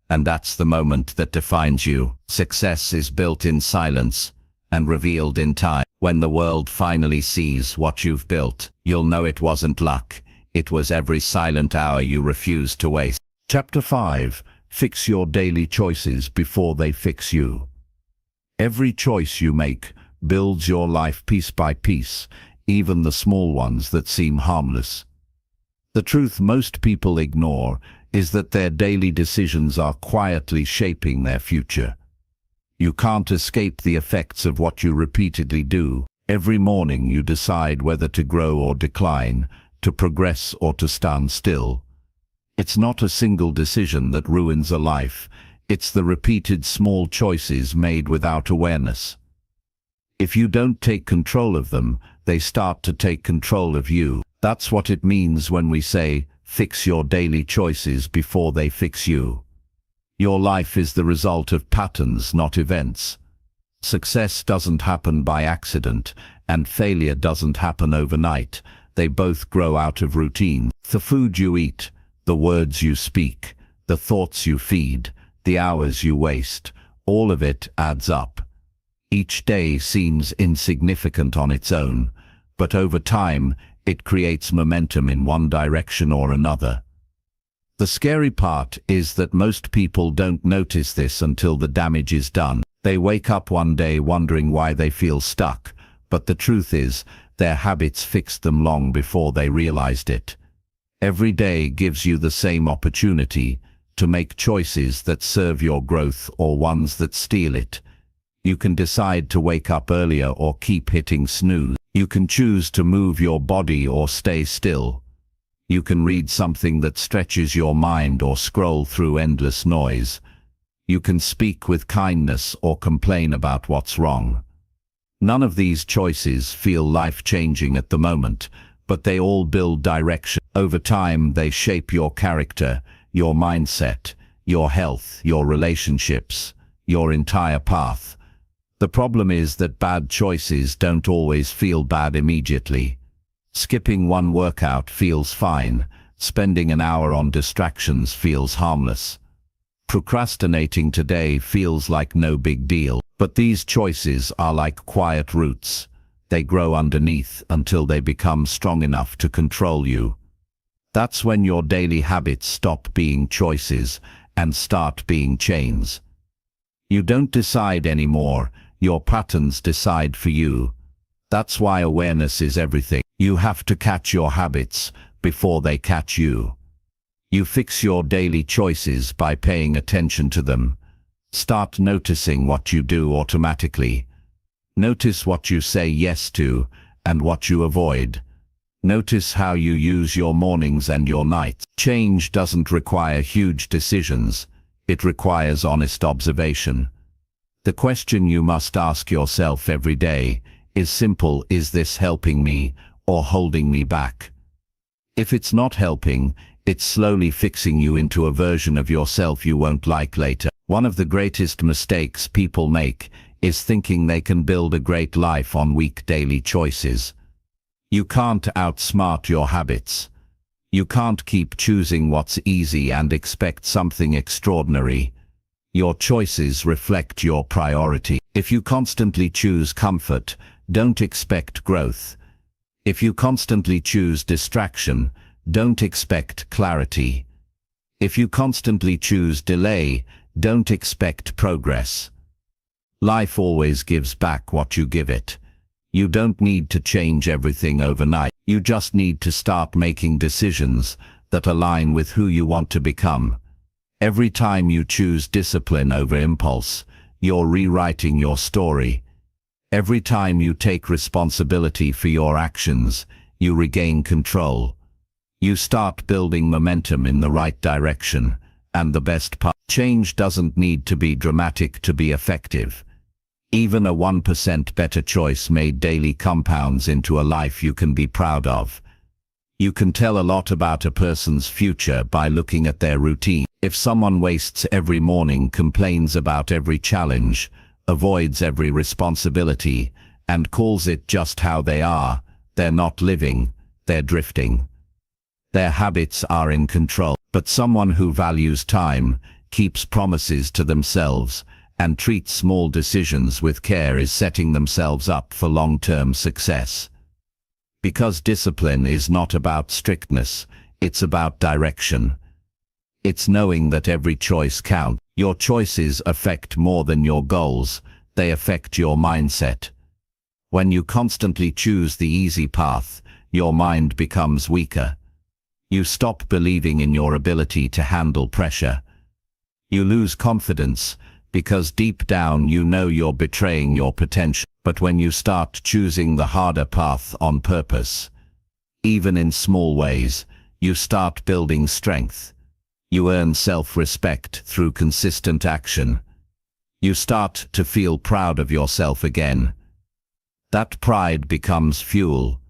Speaker 2: And that's the moment that defines you. Success is built in silence and revealed in time. When the world finally sees what you've built, you'll know it wasn't luck. It was every silent hour you refused to waste.
Speaker 1: Chapter 5. Fix your daily choices before they fix you. Every choice you make builds your life piece by piece, even the small ones that seem harmless. The truth most people ignore is that their daily decisions are quietly shaping their future. You can't escape the effects of what you repeatedly do. Every morning you decide whether to grow or decline, to progress or to stand still. It's not a single decision that ruins a life. It's the repeated small choices made without awareness. If you don't take control of them, they start to take control of you. That's what it means when we say, fix your daily choices before they fix you. Your life is the result of patterns, not events. Success doesn't happen by accident, and failure doesn't happen overnight. They both grow out of routine. The food you eat, the words you speak, the thoughts you feed, the hours you waste, all of it adds up. Each day seems insignificant on its own, but over time, it creates momentum in one direction or another. The scary part is that most people don't notice this until the damage is done. They wake up one day wondering why they feel stuck, but the truth is, their habits fixed them long before they realized it. Every day gives you the same opportunity to make choices that serve your growth or ones that steal it. You can decide to wake up earlier or keep hitting snooze.
Speaker 2: You can choose to move your body or stay still. You can read something that stretches your mind or scroll through endless noise. You can speak with kindness or complain about what's wrong. None of these choices feel life-changing at the moment, but they all build direction. Over time, they shape your character, your mindset, your health, your relationships, your entire path. The problem is that bad choices don't always feel bad immediately. Skipping one workout feels fine. Spending an hour on distractions feels harmless. Procrastinating today feels like no big deal. But these choices are like quiet roots. They grow underneath until they become strong enough to control you. That's when your daily habits stop being choices and start being chains. You don't decide anymore. Your patterns decide for you. That's why awareness is everything. You have to catch your habits before they catch you. You fix your daily choices by paying attention to them. Start noticing what you do automatically. Notice what you say yes to and what you avoid. Notice how you use your mornings and your nights. Change doesn't require huge decisions. It requires honest observation. The question you must ask yourself every day is simple: is this helping me or holding me back? If it's not helping, it's slowly fixing you into a version of yourself you won't like later. One of the greatest mistakes people make is thinking they can build a great life on weak daily choices. You can't outsmart your habits. You can't keep choosing what's easy and expect something extraordinary. Your choices reflect your priority. If you constantly choose comfort, don't expect growth. If you constantly choose distraction, don't expect clarity. If you constantly choose delay, don't expect progress. Life always gives back what you give it. You don't need to change everything overnight. You just need to start making decisions that align with who you want to become. Every time you choose discipline over impulse, you're rewriting your story. Every time you take responsibility for your actions, you regain control. You start building momentum in the right direction. And the best part, change doesn't need to be dramatic to be effective. Even a 1% better choice made daily compounds into a life you can be proud of. You can tell a lot about a person's future by looking at their routine. If someone wastes every morning, complains about every challenge, avoids every responsibility, and calls it just how they are, they're not living, they're drifting. Their habits are in control. But someone who values time, keeps promises to themselves, and treats small decisions with care is setting themselves up for long-term success. Because discipline is not about strictness, it's about direction. It's knowing that every choice counts. Your choices affect more than your goals, they affect your mindset. When you constantly choose the easy path, your mind becomes weaker. You stop believing in your ability to handle pressure. You lose confidence because deep down you know you're betraying your potential. But when you start choosing the harder path on purpose, even in small ways, you start building strength. You earn self-respect through consistent action. You start to feel proud of yourself again. That pride becomes fuel.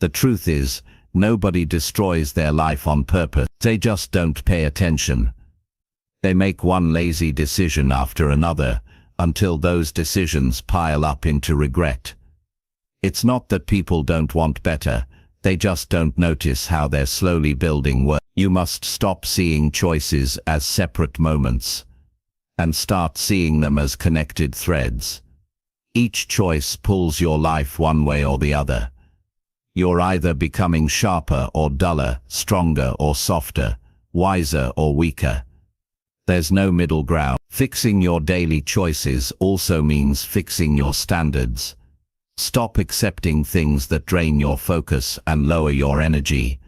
Speaker 2: The truth is, nobody destroys their life on purpose. They just don't pay attention. They make one lazy decision after another, until those decisions pile up into regret. It's not that people don't want better, they just don't notice how they're slowly building work. You must stop seeing choices as separate moments, and start seeing them as connected threads. Each choice pulls your life one way or the other. You're either becoming sharper or duller, stronger or softer, wiser or weaker. There's no middle ground. Fixing your daily choices also means fixing your standards. Stop accepting things that drain your focus and lower your energy.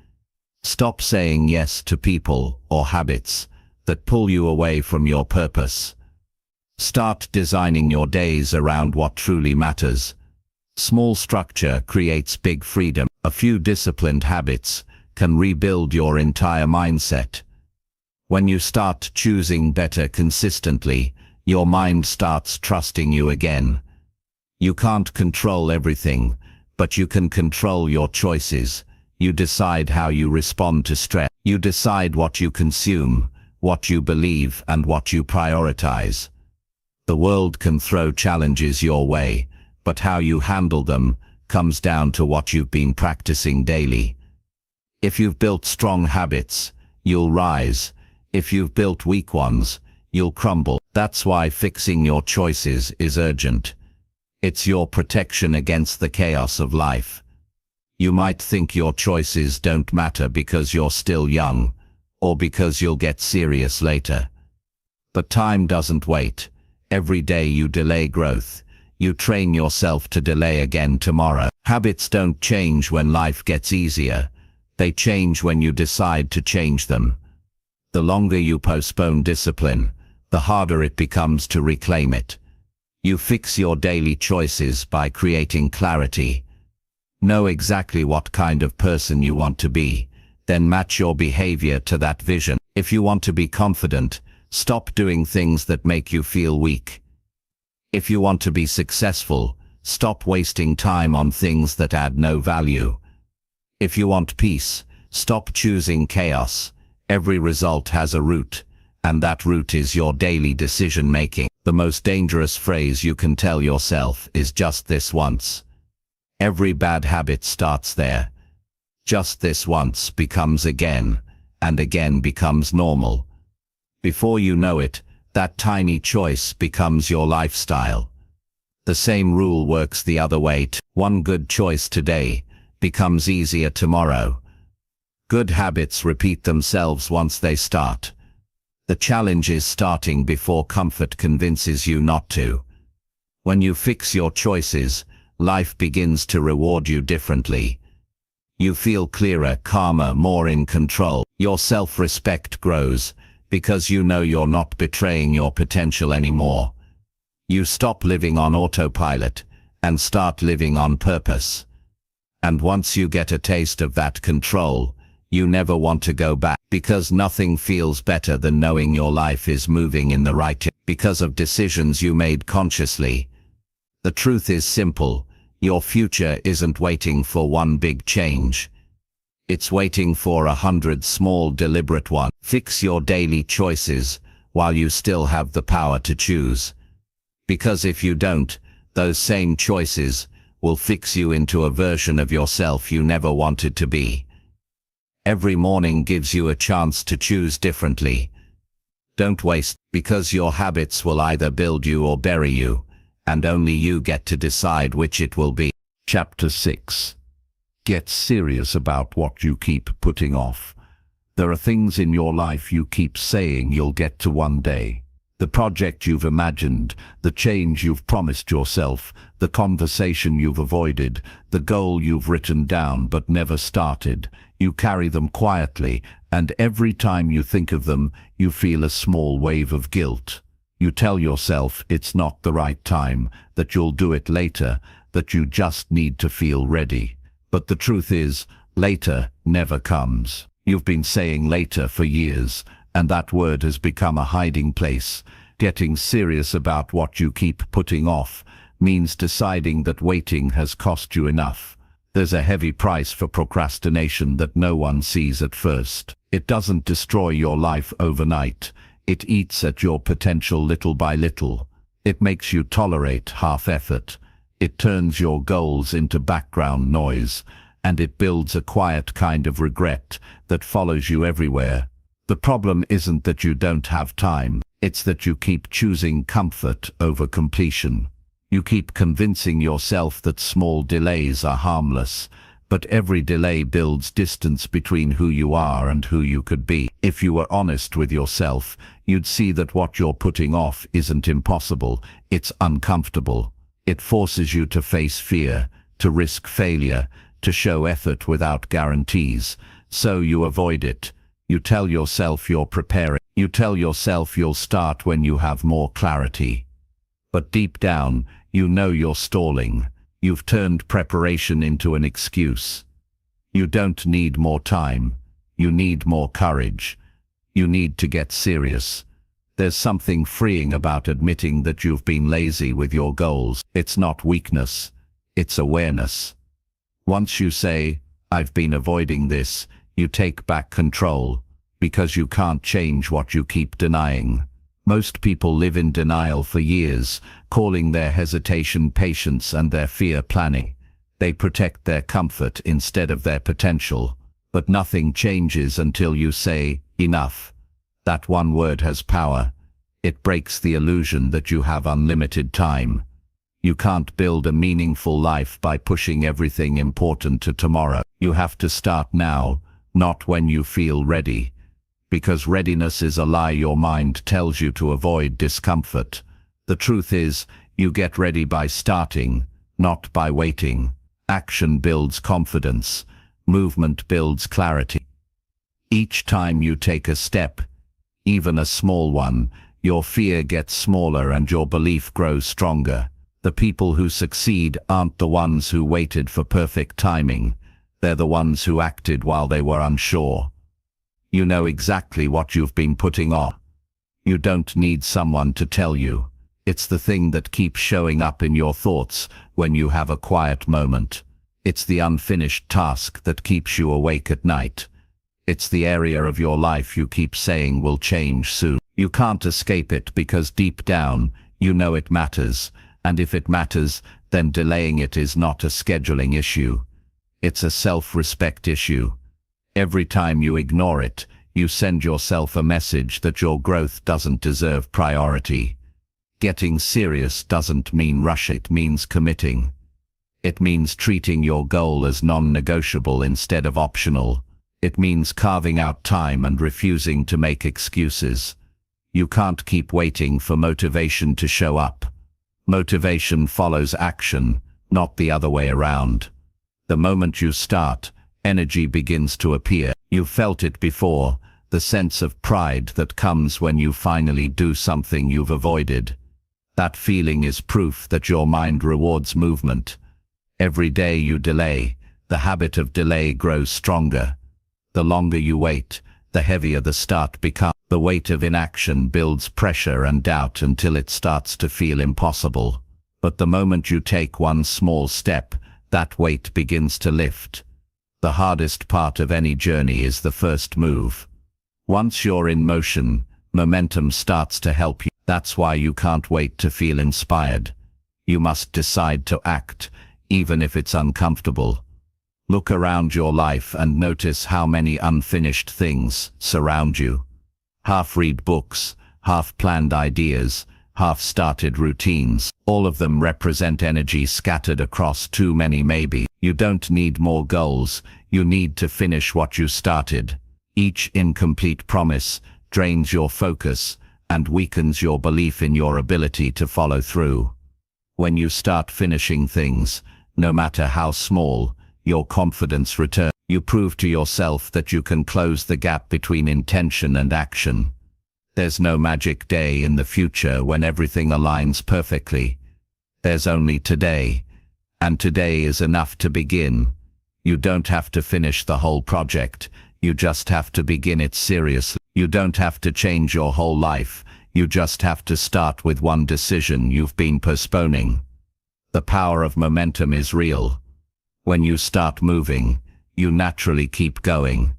Speaker 2: Stop saying yes to people or habits that pull you away from your purpose. Start designing your days around what truly matters. Small structure creates big freedom. A few disciplined habits can rebuild your entire mindset. When you start choosing better consistently, your mind starts trusting you again. You can't control everything, but you can control your choices. You decide how you respond to stress. You decide what you consume, what you believe, and what you prioritize. The world can throw challenges your way, but how you handle them comes down to what you've been practicing daily. If you've built strong habits, you'll rise. If you've built weak ones, you'll crumble. That's why fixing your choices is urgent. It's your protection against the chaos of life. You might think your choices don't matter because you're still young, or because you'll get serious later. But time doesn't wait. Every day you delay growth, you train yourself to delay again tomorrow. Habits don't change when life gets easier. They change when you decide to change them. The longer you postpone discipline, the harder it becomes to reclaim it. You fix your daily choices by creating clarity. Know exactly what kind of person you want to be, then match your behavior to that vision. If you want to be confident, stop doing things that make you feel weak. If you want to be successful, stop wasting time on things that add no value. If you want peace, stop choosing chaos. Every result has a root, and that root is your daily decision-making. The most dangerous phrase you can tell yourself is just this once. Every bad habit starts there. Just this once becomes again, and again becomes normal. Before you know it, that tiny choice becomes your lifestyle. The same rule works the other way too. One good choice today becomes easier tomorrow. Good habits repeat themselves once they start. The challenge is starting before comfort convinces you not to. When you fix your choices, life begins to reward you differently. You feel clearer, calmer, more in control. Your self-respect grows because you know you're not betraying your potential anymore. You stop living on autopilot and start living on purpose. And once you get a taste of that control, you never want to go back, because nothing feels better than knowing your life is moving in the right direction because of decisions you made consciously. The truth is simple. Your future isn't waiting for one big change. It's waiting for 100 small deliberate ones. Fix your daily choices while you still have the power to choose. Because if you don't, those same choices will fix you into a version of yourself you never wanted to be. Every morning gives you a chance to choose differently. Don't waste, because your habits will either build you or bury you, and only you get to decide which it will be.
Speaker 1: Chapter 6. Get serious about what you keep putting off. There are things in your life you keep saying you'll get to one day. The project you've imagined, the change you've promised yourself, the conversation you've avoided, the goal you've written down but never started. You carry them quietly, and every time you think of them, you feel a small wave of guilt. You tell yourself it's not the right time, that you'll do it later, that you just need to feel ready. But the truth is, later never comes. You've been saying later for years, and that word has become a hiding place. Getting serious about what you keep putting off means deciding that waiting has cost you enough. There's a heavy price for procrastination that no one sees at first. It doesn't destroy your life overnight. It eats at your potential little by little. It makes you tolerate half effort. It turns your goals into background noise, and it builds a quiet kind of regret that follows you everywhere. The problem isn't that you don't have time. It's that you keep choosing comfort over completion. You keep convincing yourself that small delays are harmless, but every delay builds distance between who you are and who you could be. If you were honest with yourself, you'd see that what you're putting off isn't impossible, it's uncomfortable. It forces you to face fear, to risk failure, to show effort without guarantees. So you avoid it. You tell yourself you're preparing. You tell yourself you'll start when you have more clarity. But deep down, you know you're stalling.
Speaker 2: You've turned preparation into an excuse. You don't need more time. You need more courage. You need to get serious. There's something freeing about admitting that you've been lazy with your goals. It's not weakness. It's awareness. Once you say, "I've been avoiding this," you take back control, because you can't change what you keep denying. Most people live in denial for years, calling their hesitation patience and their fear planning. They protect their comfort instead of their potential. But nothing changes until you say, "Enough." That one word has power. It breaks the illusion that you have unlimited time. You can't build a meaningful life by pushing everything important to tomorrow. You have to start now, not when you feel ready. Because readiness is a lie your mind tells you to avoid discomfort. The truth is, you get ready by starting, not by waiting. Action builds confidence. Movement builds clarity. Each time you take a step, even a small one, your fear gets smaller and your belief grows stronger. The people who succeed aren't the ones who waited for perfect timing. They're the ones who acted while they were unsure. You know exactly what you've been putting off. You don't need someone to tell you. It's the thing that keeps showing up in your thoughts when you have a quiet moment. It's the unfinished task that keeps you awake at night. It's the area of your life you keep saying will change soon. You can't escape it because deep down, you know it matters. And if it matters, then delaying it is not a scheduling issue. It's a self-respect issue. Every time you ignore it, you send yourself a message that your growth doesn't deserve priority. Getting serious doesn't mean rush, it means committing. It means treating your goal as non-negotiable instead of optional. It means carving out time and refusing to make excuses. You can't keep waiting for motivation to show up. Motivation follows action, not the other way around. The moment you start, energy begins to appear. You've felt it before, the sense of pride that comes when you finally do something you've avoided. That feeling is proof that your mind rewards movement. Every day you delay, the habit of delay grows stronger. The longer you wait, the heavier the start becomes. The weight of inaction builds pressure and doubt until it starts to feel impossible. But the moment you take one small step, that weight begins to lift. The hardest part of any journey is the first move. Once you're in motion, momentum starts to help you. That's why you can't wait to feel inspired. You must decide to act, even if it's uncomfortable. Look around your life and notice how many unfinished things surround you. Half-read books, half-planned ideas, half-started routines. All of them represent energy scattered across too many maybe. You don't need more goals, you need to finish what you started. Each incomplete promise drains your focus and weakens your belief in your ability to follow through. When you start finishing things, no matter how small, your confidence returns. You prove to yourself that you can close the gap between intention and action. There's no magic day in the future when everything aligns perfectly. There's only today, and today is enough to begin. You don't have to finish the whole project, you just have to begin it seriously. You don't have to change your whole life, you just have to start with one decision you've been postponing. The power of momentum is real. When you start moving, you naturally keep going.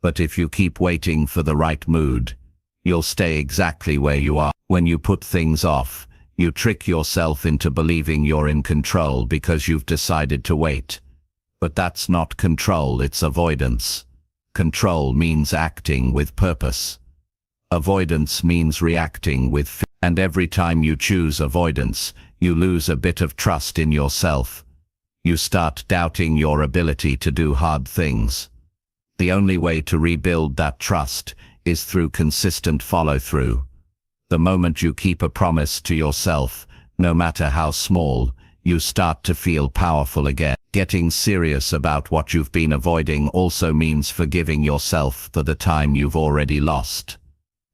Speaker 2: But if you keep waiting for the right mood, you'll stay exactly where you are. When you put things off, you trick yourself into believing you're in control because you've decided to wait. But that's not control, it's avoidance. Control means acting with purpose. Avoidance means reacting with fear. And every time you choose avoidance, you lose a bit of trust in yourself. You start doubting your ability to do hard things. The only way to rebuild that trust is through consistent follow-through. The moment you keep a promise to yourself, no matter how small, you start to feel powerful again. Getting serious about what you've been avoiding also means forgiving yourself for the time you've already lost.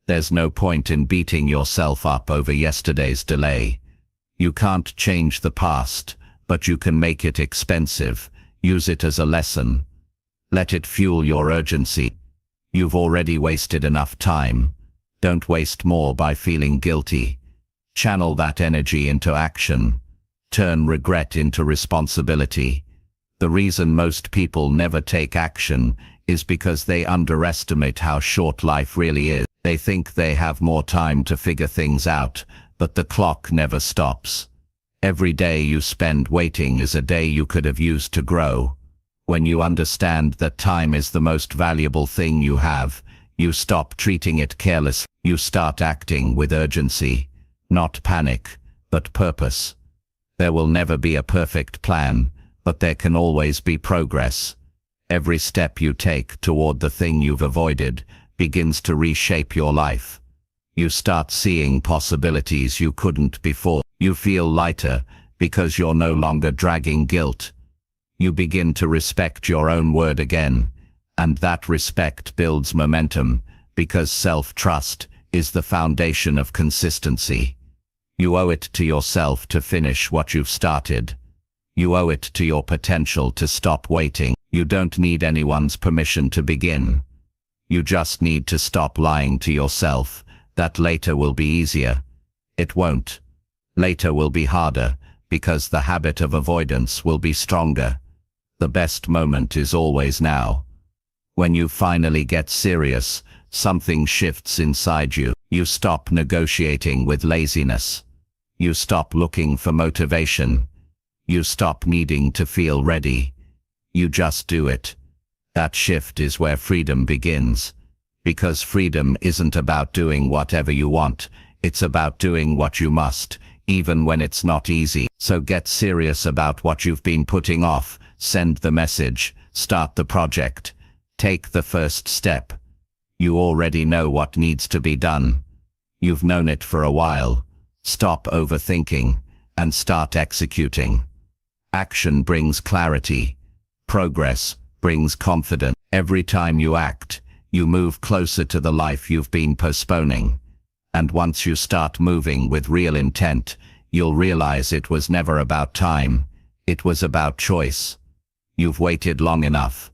Speaker 2: There's no point in beating yourself up over yesterday's delay. You can't change the past, but you can make it expensive. Use it as a lesson. Let it fuel your urgency. You've already wasted enough time. Don't waste more by feeling guilty. Channel that energy into action. Turn regret into responsibility. The reason most people never take action is because they underestimate how short life really is. They think they have more time to figure things out, but the clock never stops. Every day you spend waiting is a day you could have used to grow. When you understand that time is the most valuable thing you have, you stop treating it carelessly. You start acting with urgency, not panic, but purpose. There will never be a perfect plan, but there can always be progress. Every step you take toward the thing you've avoided begins to reshape your life. You start seeing possibilities you couldn't before. You feel lighter because you're no longer dragging guilt. You begin to respect your own word again, and that respect builds momentum because self-trust is the foundation of consistency. You owe it to yourself to finish what you've started. You owe it to your potential to stop waiting. You don't need anyone's permission to begin. You just need to stop lying to yourself that later will be easier. It won't. Later will be harder because the habit of avoidance will be stronger. The best moment is always now. When you finally get serious, something shifts inside you. You stop negotiating with laziness. You stop looking for motivation. You stop needing to feel ready. You just do it. That shift is where freedom begins. Because freedom isn't about doing whatever you want, it's about doing what you must, even when it's not easy. So get serious about what you've been putting off. Send the message. Start the project. Take the first step. You already know what needs to be done. You've known it for a while. Stop overthinking and start executing. Action brings clarity. Progress brings confidence. Every time you act, you move closer to the life you've been postponing. And once you start moving with real intent, you'll realize it was never about time. It was about choice. You've waited long enough.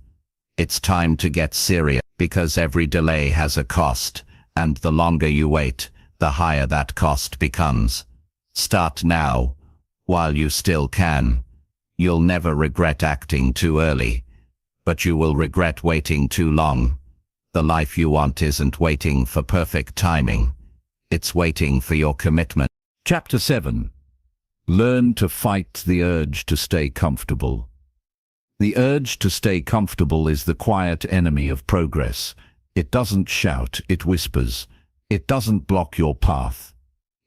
Speaker 2: It's time to get serious, because every delay has a cost, and the longer you wait, the higher that cost becomes. Start now, while you still can. You'll never regret acting too early, but you will regret waiting too long. The life you want isn't waiting for perfect timing. It's waiting for your commitment.
Speaker 1: Chapter 7. Learn to fight the urge to stay comfortable. The urge to stay comfortable is the quiet enemy of progress. It doesn't shout, it whispers. It doesn't block your path.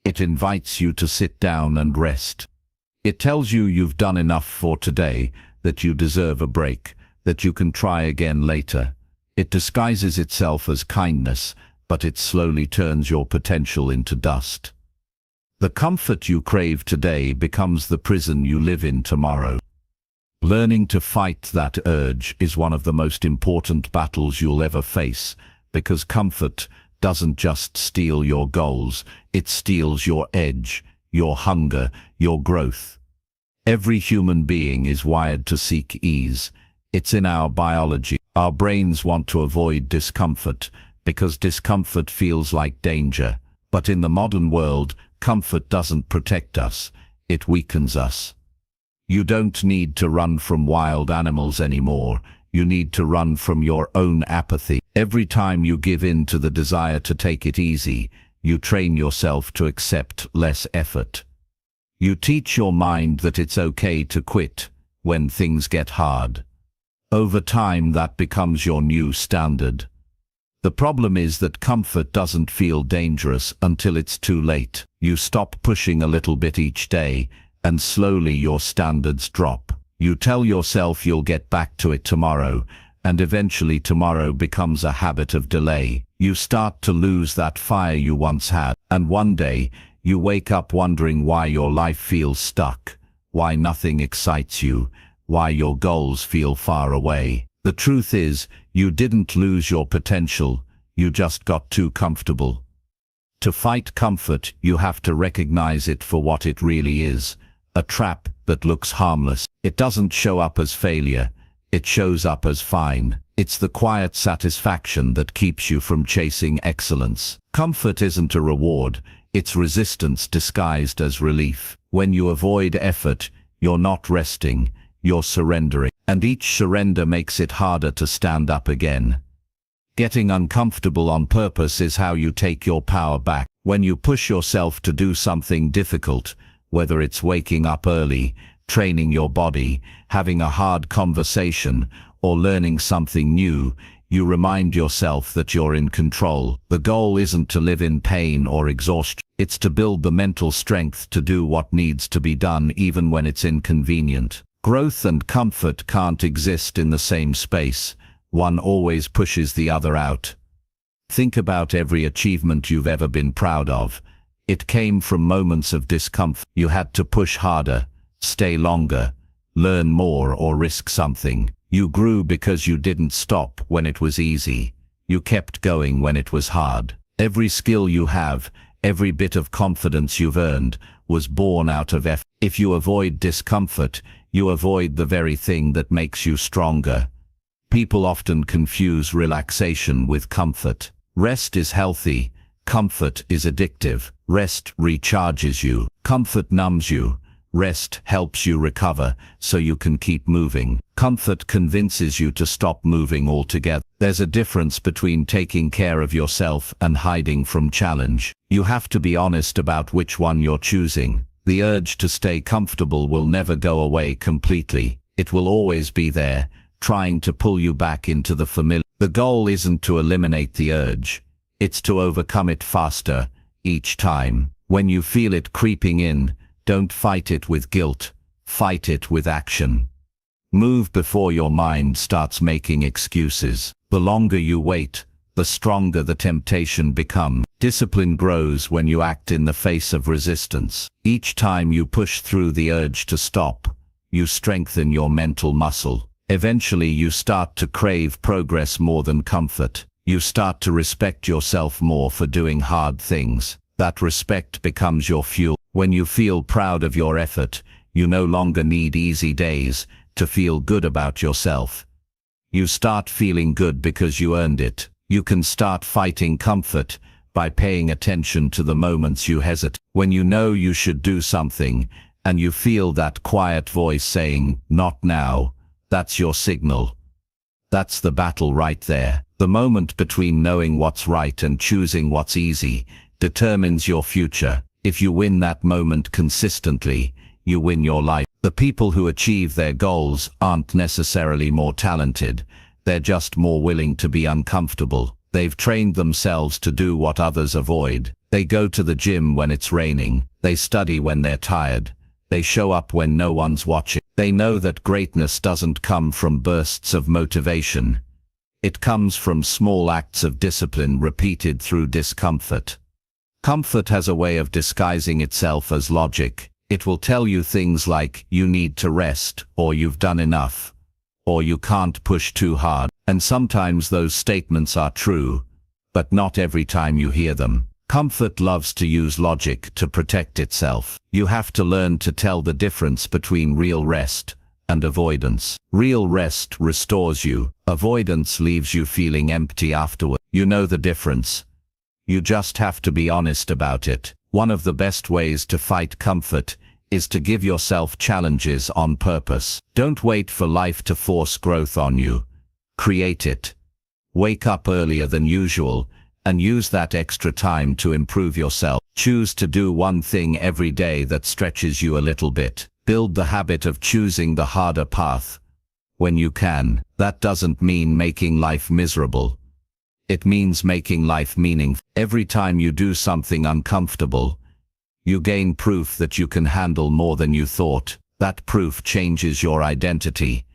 Speaker 1: It invites you to sit down and rest. It tells you you've done enough for today, that you deserve a break, that you can try again later. It disguises itself as kindness, but it slowly turns your potential into dust. The comfort you crave today becomes the prison you live in tomorrow. Learning to fight that urge is one of the most important battles you'll ever face, because comfort doesn't just steal your goals, it steals your edge, your hunger, your growth. Every human being is wired to seek ease. It's in our biology. Our brains want to avoid discomfort, because discomfort feels like danger. But in the modern world, comfort doesn't protect us, it weakens us. You don't need to run from wild animals anymore. You need to run from your own apathy. Every time you give in to the desire to take it easy, you train yourself to accept less effort. You teach your mind that it's okay to quit when things get hard. Over time, that becomes your new standard. The problem is that comfort doesn't feel dangerous until it's too late. You stop pushing a little bit each day, and slowly your standards drop. You tell yourself you'll get back to it tomorrow, and eventually tomorrow becomes a habit of delay. You start to lose that fire you once had, and one day, you wake up wondering why your life feels stuck, why nothing excites you, why your goals feel far away. The truth is, you didn't lose your potential, you just got too comfortable. To fight comfort, you have to recognize it for what it really is, a trap
Speaker 2: that looks harmless. It doesn't show up as failure. It shows up as fine. It's the quiet satisfaction that keeps you from chasing excellence. Comfort isn't a reward. It's resistance disguised as relief. When you avoid effort, you're not resting, you're surrendering. And each surrender makes it harder to stand up again. Getting uncomfortable on purpose is how you take your power back. When you push yourself to do something difficult, whether it's waking up early, training your body, having a hard conversation, or learning something new, you remind yourself that you're in control. The goal isn't to live in pain or exhaustion. It's to build the mental strength to do what needs to be done even when it's inconvenient. Growth and comfort can't exist in the same space. One always pushes the other out. Think about every achievement you've ever been proud of. It came from moments of discomfort. You had to push harder, stay longer, learn more, or risk something. You grew because you didn't stop when it was easy. You kept going when it was hard. Every skill you have, every bit of confidence you've earned, was born out of effort. If you avoid discomfort, you avoid the very thing that makes you stronger. People often confuse relaxation with comfort. Rest is healthy. Comfort is addictive. Rest recharges you. Comfort numbs you. Rest helps you recover so you can keep moving. Comfort convinces you to stop moving altogether. There's a difference between taking care of yourself and hiding from challenge. You have to be honest about which one you're choosing. The urge to stay comfortable will never go away completely. It will always be there, trying to pull you back into the familiar. The goal isn't to eliminate the urge. It's to overcome it faster, each time. When you feel it creeping in, don't fight it with guilt. Fight it with action. Move before your mind starts making excuses. The longer you wait, the stronger the temptation becomes. Discipline grows when you act in the face of resistance. Each time you push through the urge to stop, you strengthen your mental muscle. Eventually you start to crave progress more than comfort. You start to respect yourself more for doing hard things. That respect becomes your fuel. When you feel proud of your effort, you no longer need easy days to feel good about yourself. You start feeling good because you earned it. You can start fighting comfort by paying attention to the moments you hesitate. When you know you should do something, and you feel that quiet voice saying, "Not now," that's your signal. That's the battle right there. The moment between knowing what's right and choosing what's easy determines your future. If you win that moment consistently, you win your life. The people who achieve their goals aren't necessarily more talented. They're just more willing to be uncomfortable. They've trained themselves to do what others avoid. They go to the gym when it's raining. They study when they're tired. They show up when no one's watching. They know that greatness doesn't come from bursts of motivation. It comes from small acts of discipline repeated through discomfort. Comfort has a way of disguising itself as logic. It will tell you things like, "You need to rest," or "You've done enough," or "You can't push too hard." And sometimes those statements are true, but not every time you hear them. Comfort loves to use logic to protect itself. You have to learn to tell the difference between real rest and avoidance. Real rest restores you. Avoidance leaves you feeling empty afterward. You know the difference. You just have to be honest about it. One of the best ways to fight comfort is to give yourself challenges on purpose. Don't wait for life to force growth on you. Create it. Wake up earlier than usual and use that extra time to improve yourself. Choose to do one thing every day that stretches you a little bit. Build the habit of choosing the harder path when you can. That doesn't mean making life miserable. It means making life meaningful. Every time you do something uncomfortable, you gain proof that you can handle more than you thought. That proof changes your identity.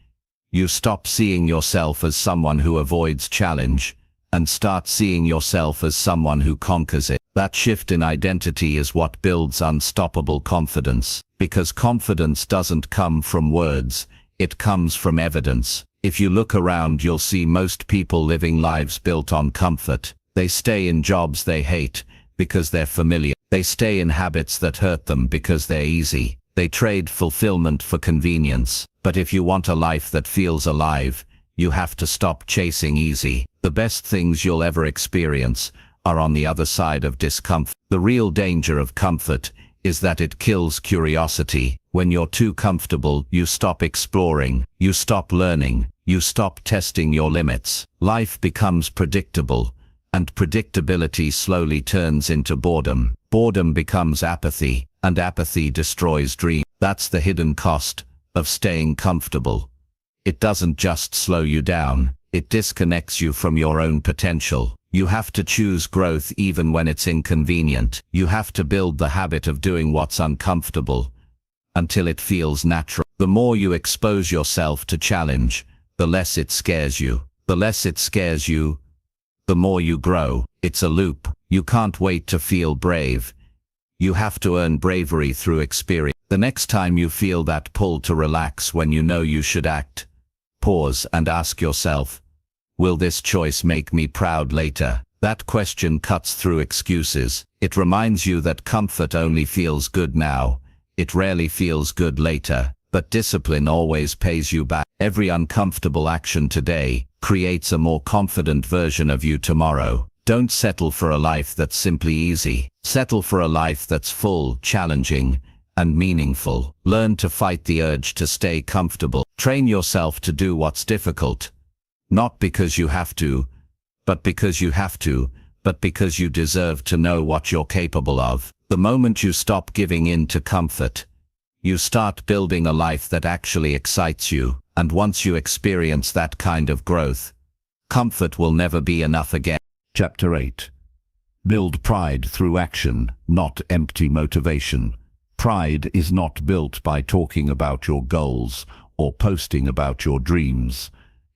Speaker 2: You stop seeing yourself as someone who avoids challenge and start seeing yourself as someone who conquers it. That shift in identity is what builds unstoppable confidence, because confidence doesn't come from words, it comes from evidence. If you look around, you'll see most people living lives built on comfort. They stay in jobs they hate because they're familiar. They stay in habits that hurt them because they're easy. They trade fulfillment for convenience. But if you want a life that feels alive, you have to stop chasing easy. The best things you'll ever experience are on the other side of discomfort. The real danger of comfort is that it kills curiosity. When you're too comfortable, you stop exploring, you stop learning, you stop testing your limits. Life becomes predictable, and predictability slowly turns into boredom. Boredom becomes apathy, and apathy destroys dreams. That's the hidden cost of staying comfortable. It doesn't just slow you down, it disconnects you from your own potential. You have to choose growth even when it's inconvenient. You have to build the habit of doing what's uncomfortable until it feels natural. The more you expose yourself to challenge, the less it scares you. The less it scares you, the more you grow. It's a loop. You can't wait to feel brave. You have to earn bravery through experience. The next time you feel that pull to relax when you know you should act, pause and ask yourself, will this choice make me proud later? That question cuts through excuses. It reminds you that comfort only feels good now. It rarely feels good later. But discipline always pays you back. Every uncomfortable action today creates a more confident version of you tomorrow. Don't settle for a life that's simply easy. Settle for a life that's full, challenging, and meaningful. Learn to fight the urge to stay comfortable. Train yourself to do what's difficult. Not because you have to, but because you have to, but because you deserve to know what you're capable of. The moment you stop giving in to comfort, you start building a life that actually excites you. And once you experience that kind of growth, comfort will never be enough again.
Speaker 1: Chapter 8. Build pride through action, not empty motivation. Pride is not built by talking about your goals or posting about your dreams.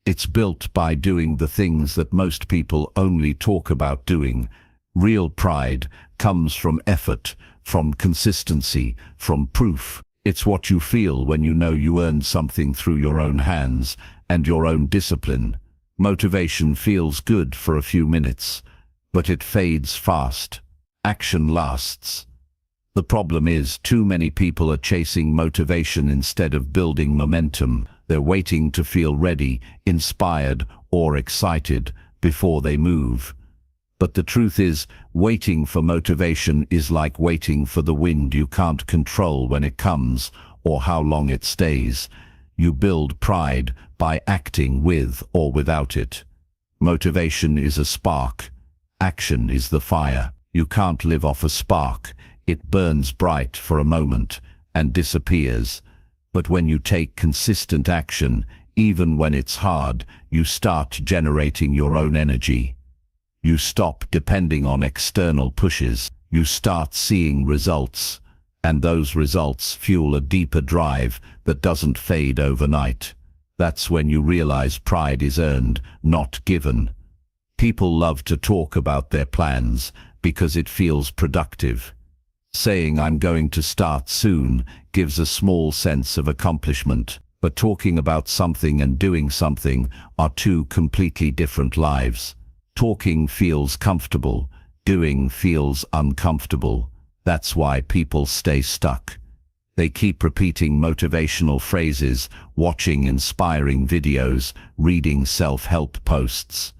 Speaker 1: It's built by doing the things that most people only talk about doing. Real pride comes from effort, from consistency, from proof. It's what you feel when you know you earned something through your own hands and your own discipline. Motivation feels good for a few minutes, but it fades fast. Action lasts. The problem is, too many people are chasing motivation instead of building momentum. They're waiting to feel ready, inspired, or excited before they move. But the truth is, waiting for motivation is like waiting for the wind. You can't control when it comes or how long it stays. You build pride by acting with or without it. Motivation is a spark. Action is the fire. You can't live off a spark. It burns bright for a moment and disappears. But when you take consistent action, even when it's hard, you start generating your own energy. You stop depending on external pushes. You start seeing results, and those results fuel a deeper drive that doesn't fade overnight. That's when you realize pride is earned, not given. People love to talk about their plans because it feels productive. Saying "I'm going to start soon" gives a small sense of accomplishment, but talking about something and doing something are two completely different lives. Talking feels comfortable, doing feels uncomfortable. That's why people stay stuck. They keep repeating motivational phrases, watching inspiring videos, reading self-help posts.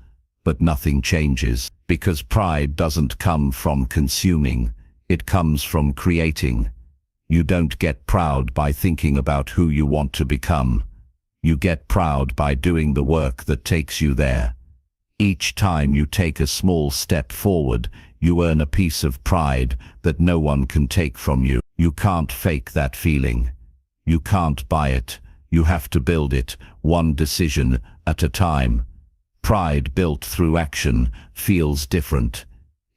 Speaker 1: But nothing changes, because pride doesn't come from consuming. It comes from creating. You don't get proud by thinking about who you want to become. You get proud by doing the work that takes you there. Each time you take a small step forward, you earn a piece of pride that no one can take from you. You can't fake that feeling. You can't buy it. You have to build it, one decision at a time. Pride built through action feels different.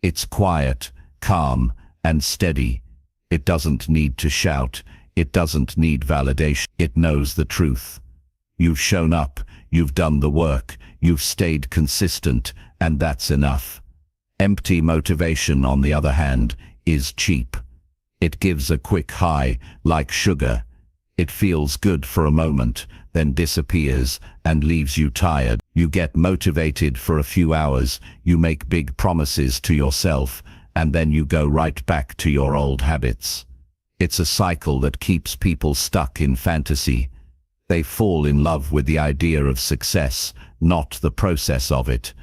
Speaker 1: It's quiet, calm, and steady. It doesn't need to shout. It doesn't need validation. It knows the truth. You've shown up, you've done the work, you've stayed consistent, and that's enough. Empty motivation, on the other hand, is cheap. It gives a quick high, like sugar. It feels good for a moment, then disappears and leaves you tired. You get motivated for a few hours, you make big promises to yourself, and then you go right back to your old habits.
Speaker 2: It's a cycle that keeps people stuck in fantasy. They fall in love with the idea of success, not the process of it.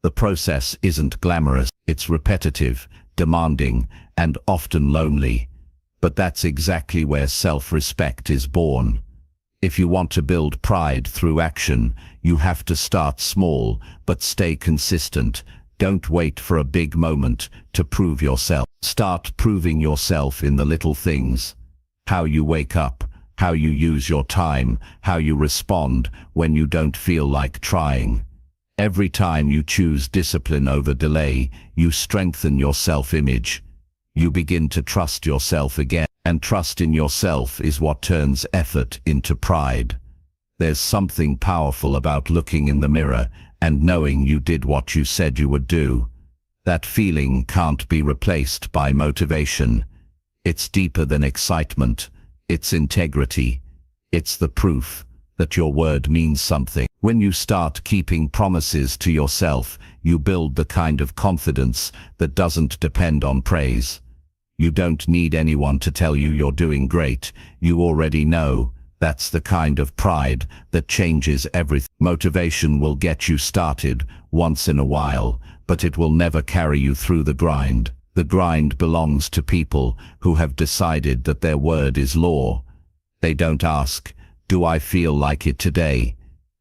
Speaker 2: The process isn't glamorous, it's repetitive, demanding, and often lonely. But that's exactly where self-respect is born. If you want to build pride through action, you have to start small, but stay consistent. Don't wait for a big moment to prove yourself. Start proving yourself in the little things. How you wake up, how you use your time, how you respond when you don't feel like trying. Every time you choose discipline over delay, you strengthen your self-image. You begin to trust yourself again, and trust in yourself is what turns effort into pride. There's something powerful about looking in the mirror and knowing you did what you said you would do. That feeling can't be replaced by motivation. It's deeper than excitement. It's integrity. It's the proof that your word means something. When you start keeping promises to yourself, you build the kind of confidence that doesn't depend on praise. You don't need anyone to tell you you're doing great. You already know. That's the kind of pride that changes everything. Motivation will get you started once in a while, but it will never carry you through the grind. The grind belongs to people who have decided that their word is law. They don't ask, "Do I feel like it today?"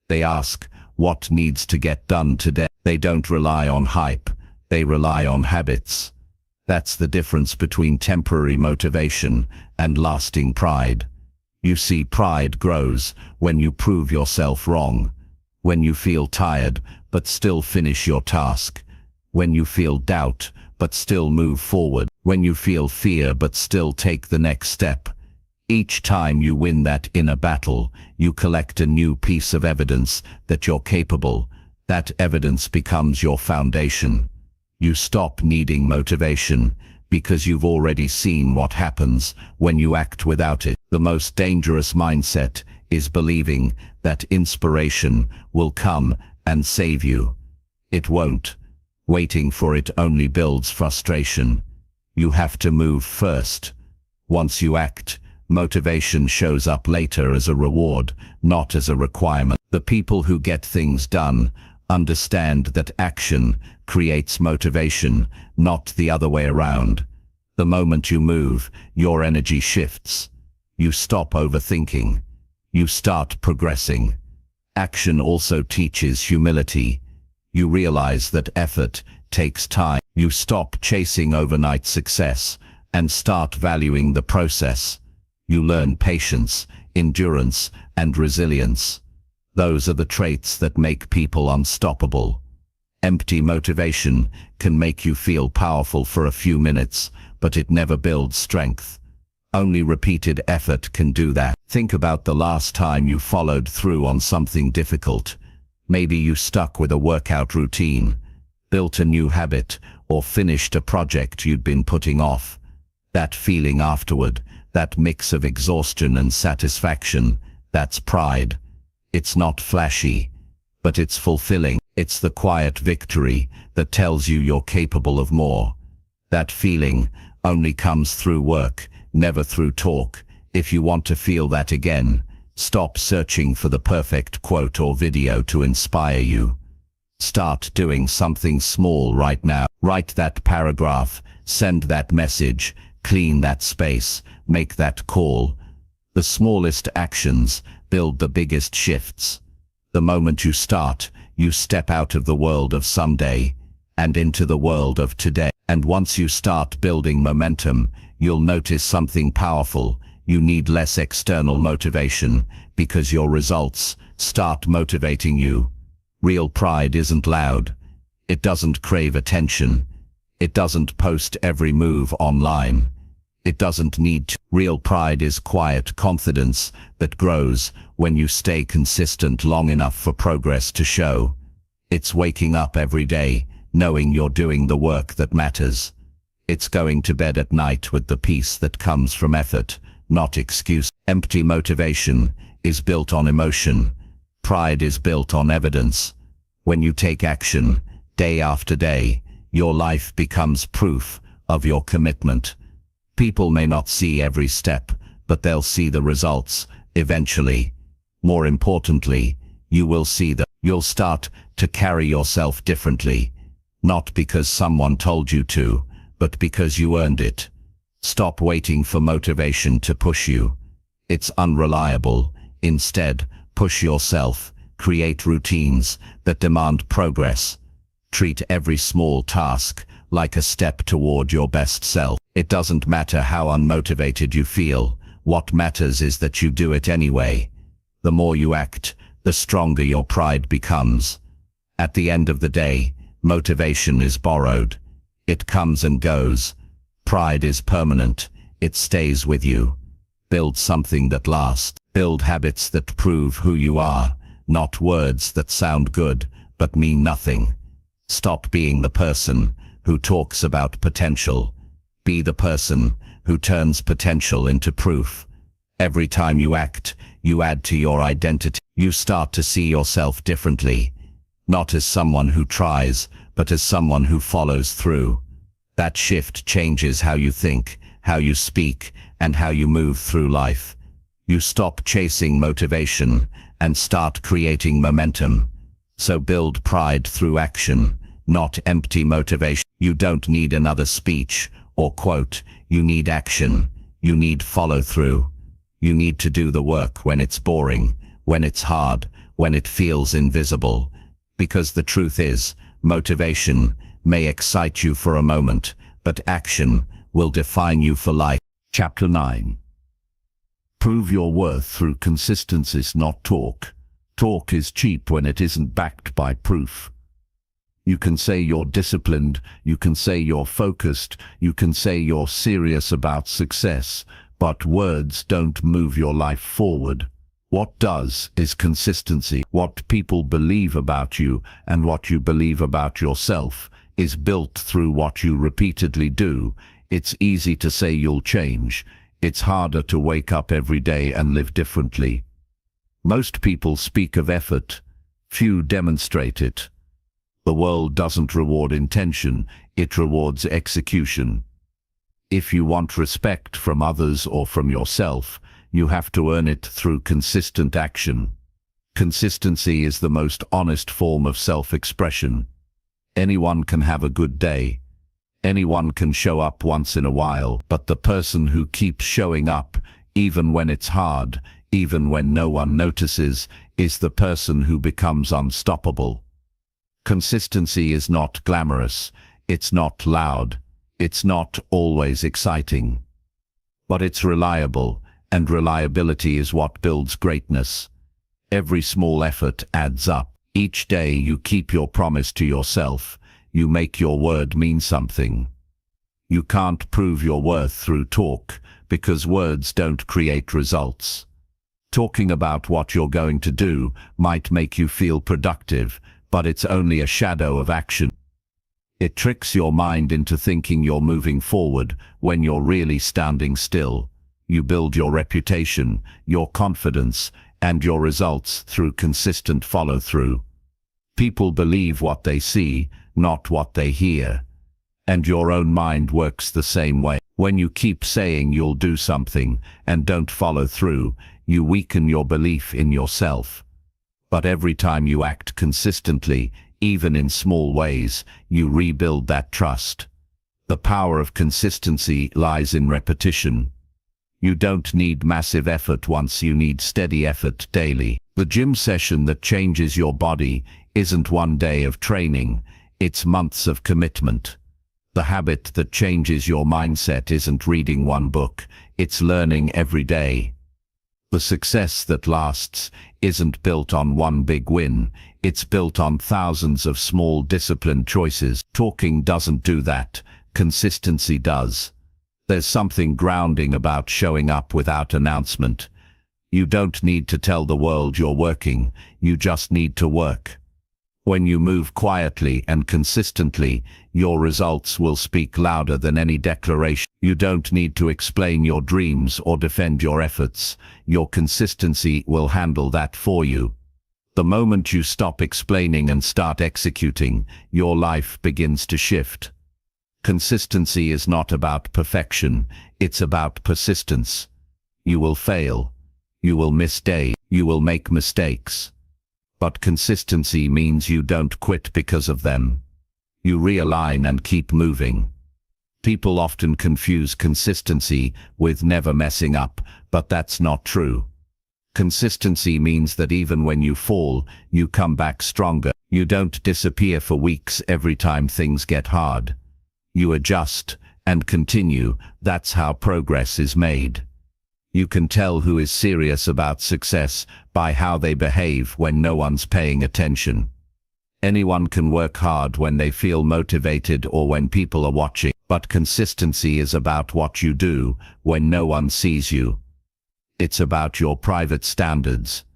Speaker 2: They ask, "What needs to get done today?" They don't rely on hype. They rely on habits. That's the difference between temporary motivation and lasting pride. You see, pride grows when you prove yourself wrong, when you feel tired but still finish your task, when you feel doubt but still move forward, when you feel fear but still take the next step. Each time you win that inner battle, you collect a new piece of evidence that you're capable. That evidence becomes your foundation. You stop needing motivation because you've already seen what happens when you act without it. The most dangerous mindset is believing that inspiration will come and save you. It won't. Waiting for it only builds frustration. You have to move first. Once you act, motivation shows up later as a reward, not as a requirement. The people who get things done understand that action creates motivation, not the other way around. The moment you move, your energy shifts. You stop overthinking. You start progressing. Action also teaches humility. You realize that effort takes time. You stop chasing overnight success and start valuing the process. You learn patience, endurance, and resilience. Those are the traits that make people unstoppable. Empty motivation can make you feel powerful for a few minutes, but it never builds strength. Only repeated effort can do that. Think about the last time you followed through on something difficult. Maybe you stuck with a workout routine, built a new habit, or finished a project you'd been putting off. That feeling afterward, that mix of exhaustion and satisfaction, that's pride. It's not flashy, but it's fulfilling. It's the quiet victory that tells you you're capable of more. That feeling only comes through work, never through talk. If you want to feel that again, stop searching for the perfect quote or video to inspire you. Start doing something small right now. Write that paragraph, send that message, clean that space, make that call. The smallest actions build the biggest shifts. The moment you start, you step out of the world of someday and into the world of today. And once you start building momentum, you'll notice something powerful. You need less external motivation because your results start motivating you. Real pride isn't loud. It doesn't crave attention. It doesn't post every move online. It doesn't need to. Real pride is quiet confidence that grows when you stay consistent long enough for progress to show. It's waking up every day, knowing you're doing the work that matters. It's going to bed at night with the peace that comes from effort, not excuse. Empty motivation is built on emotion. Pride is built on evidence. When you take action, day after day, your life becomes proof of your commitment. People may not see every step, but they'll see the results, eventually. More importantly, you will see that you'll start to carry yourself differently, not because someone told you to, but because you earned it. Stop waiting for motivation to push you. It's unreliable. Instead, push yourself. Create routines that demand progress. Treat every small task like a step toward your best self. It doesn't matter how unmotivated you feel. What matters is that you do it anyway. The more you act, the stronger your pride becomes. At the end of the day, motivation is borrowed. It comes and goes. Pride is permanent. It stays with you. Build something that lasts. Build habits that prove who you are, not words that sound good but mean nothing. Stop being the person who talks about potential. Be the person who turns potential into proof. Every time you act, you add to your identity. You start to see yourself differently, not as someone who tries, but as someone who follows through. That shift changes how you think, how you speak, and how you move through life. You stop chasing motivation and start creating momentum. So build pride through action, not empty motivation. You don't need another speech or quote. You need action. You need follow-through. You need to do the work when it's boring, when it's hard, when it feels invisible. Because the truth is, motivation may excite you for a moment, but action will define you for life.
Speaker 1: Chapter 9. Prove your worth through consistency, not talk. Talk is cheap when it isn't backed by proof. You can say you're disciplined, you can say you're focused, you can say you're serious about success, but words don't move your life forward. What does is consistency. What people believe about you and what you believe about yourself is built through what you repeatedly do. It's easy to say you'll change. It's harder to wake up every day and live differently. Most people speak of effort. Few demonstrate it. The world doesn't reward intention, it rewards execution. If you want respect from others or from yourself, you have to earn it through consistent action. Consistency is the most honest form of self-expression. Anyone can have a good day. Anyone can show up once in a while, but the person who keeps showing up, even when it's hard, even when no one notices, is the person who becomes unstoppable. Consistency is not glamorous, it's not loud, it's not always exciting. But it's reliable, and reliability is what builds greatness. Every small effort adds up. Each day you keep your promise to yourself. You make your word mean something. You can't prove your worth through talk, because words don't create results. Talking about what you're going to do might make you feel productive, but it's only a shadow of action. It tricks your mind into thinking you're moving forward when you're really standing still. You build your reputation, your confidence, and your results through consistent follow-through. People believe what they see, not what they hear. And your own mind works the same way. When you keep saying you'll do something and don't follow through, you weaken your belief in yourself. But every time you act consistently, even in small ways, you rebuild that trust. The power of consistency lies in repetition. You don't need massive effort once, you need steady effort daily. The gym session that changes your body isn't one day of training, it's months of commitment. The habit that changes your mindset isn't reading one book, it's learning every day. The success that lasts isn't built on one big win, it's built on thousands of small disciplined choices. Talking doesn't do that, consistency does. There's something grounding about showing up without announcement. You don't need to tell the world you're working, you just need to work. When you move quietly and consistently, your results will speak louder than any declaration. You don't need to explain your dreams or defend your efforts. Your consistency will handle that for you. The moment you stop explaining and start executing, your life begins to shift.
Speaker 2: Consistency is not about perfection, it's about persistence. You will fail. You will miss days. You will make mistakes. But consistency means you don't quit because of them. You realign and keep moving. People often confuse consistency with never messing up, but that's not true. Consistency means that even when you fall, you come back stronger. You don't disappear for weeks every time things get hard. You adjust and continue. That's how progress is made. You can tell who is serious about success by how they behave when no one's paying attention. Anyone can work hard when they feel motivated or when people are watching, but consistency is about what you do when no one sees you. It's about your private standards.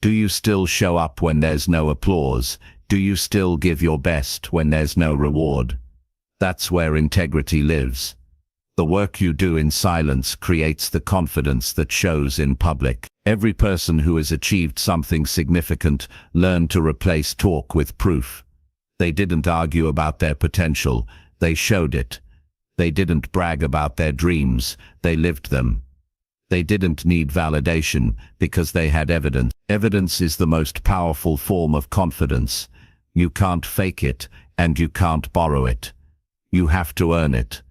Speaker 2: Do you still show up when there's no applause? Do you still give your best when there's no reward? That's where integrity lives. The work you do in silence creates the confidence that shows in public. Every person who has achieved something significant learned to replace talk with proof. They didn't argue about their potential, they showed it. They didn't brag about their dreams, they lived them. They didn't need validation because they had evidence. Evidence is the most powerful form of confidence. You can't fake it, and you can't borrow it. You have to earn it.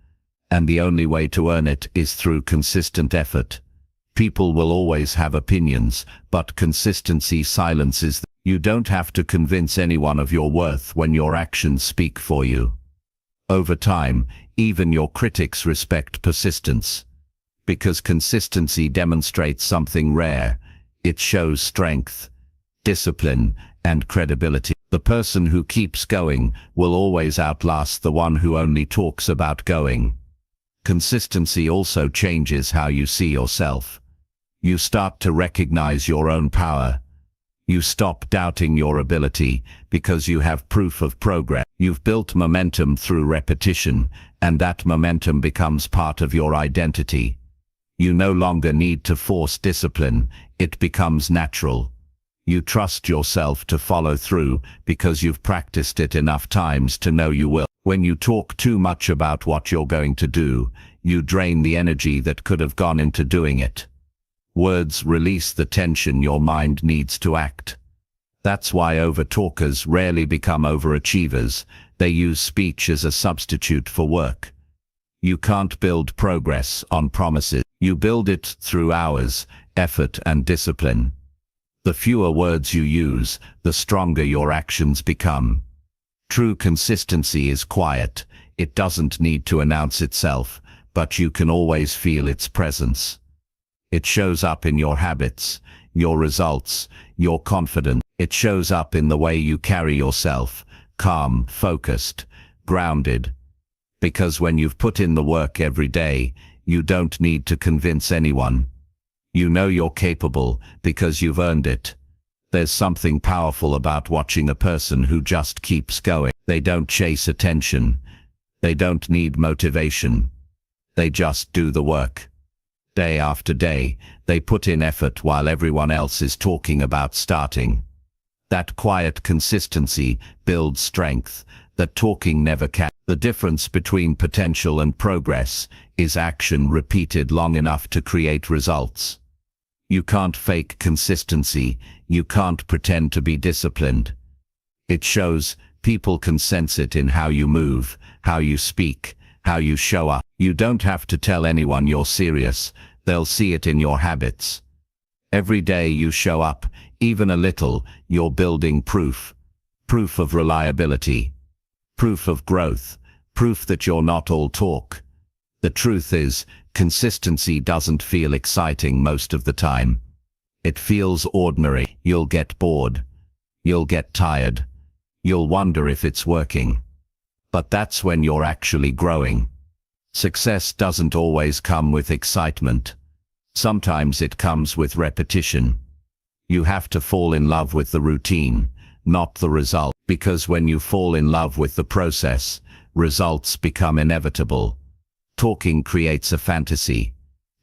Speaker 2: And the only way to earn it is through consistent effort. People will always have opinions, but consistency silences them. You don't have to convince anyone of your worth when your actions speak for you. Over time, even your critics respect persistence. Because consistency demonstrates something rare. It shows strength, discipline, and credibility. The person who keeps going will always outlast the one who only talks about going. Consistency also changes how you see yourself. You start to recognize your own power. You stop doubting your ability because you have proof of progress. You've built momentum through repetition, and that momentum becomes part of your identity. You no longer need to force discipline, it becomes natural. You trust yourself to follow through because you've practiced it enough times to know you will. When you talk too much about what you're going to do, you drain the energy that could have gone into doing it. Words release the tension your mind needs to act. That's why over-talkers rarely become overachievers. They use speech as a substitute for work. You can't build progress on promises. You build it through hours, effort, and discipline. The fewer words you use, the stronger your actions become. True consistency is quiet. It doesn't need to announce itself, but you can always feel its presence. It shows up in your habits, your results, your confidence. It shows up in the way you carry yourself, calm, focused, grounded. Because when you've put in the work every day, you don't need to convince anyone. You know you're capable because you've earned it. There's something powerful about watching a person who just keeps going. They don't chase attention. They don't need motivation. They just do the work. Day after day, they put in effort while everyone else is talking about starting. That quiet consistency builds strength that talking never can. The difference between potential and progress is action repeated long enough to create results. You can't fake consistency. You can't pretend to be disciplined. It shows. People can sense it in how you move, how you speak, how you show up. You don't have to tell anyone you're serious. They'll see it in your habits. Every day you show up, even a little, you're building proof. Proof of reliability. Proof of growth. Proof that you're not all talk. The truth is, consistency doesn't feel exciting most of the time. It feels ordinary. You'll get bored. You'll get tired. You'll wonder if it's working. But that's when you're actually growing. Success doesn't always come with excitement. Sometimes it comes with repetition. You have to fall in love with the routine, not the result. Because when you fall in love with the process, results become inevitable. Talking creates a fantasy.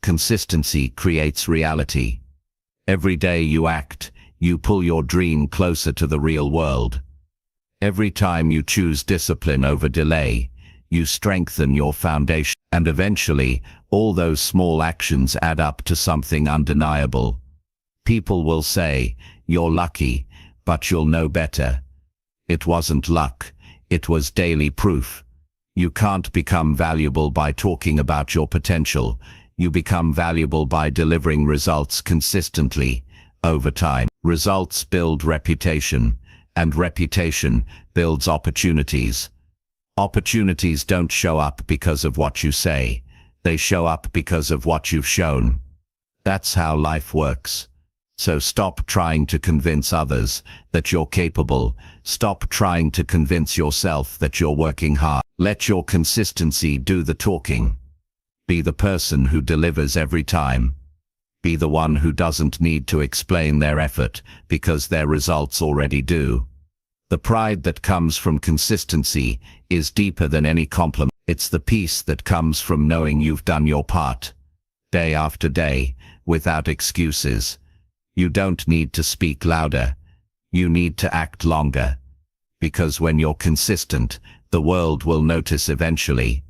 Speaker 2: Consistency creates reality. Every day you act, you pull your dream closer to the real world. Every time you choose discipline over delay, you strengthen your foundation, and eventually, all those small actions add up to something undeniable. People will say, "You're lucky," but you'll know better. It wasn't luck, it was daily proof. You can't become valuable by talking about your potential. You become valuable by delivering results consistently, over time. Results build reputation, and reputation builds opportunities. Opportunities don't show up because of what you say. They show up because of what you've shown. That's how life works. So stop trying to convince others that you're capable. Stop trying to convince yourself that you're working hard. Let your consistency do the talking. Be the person who delivers every time. Be the one who doesn't need to explain their effort because their results already do. The pride that comes from consistency is deeper than any compliment. It's the peace that comes from knowing you've done your part, day after day, without excuses. You don't need to speak louder. You need to act longer. Because when you're consistent, the world will notice eventually.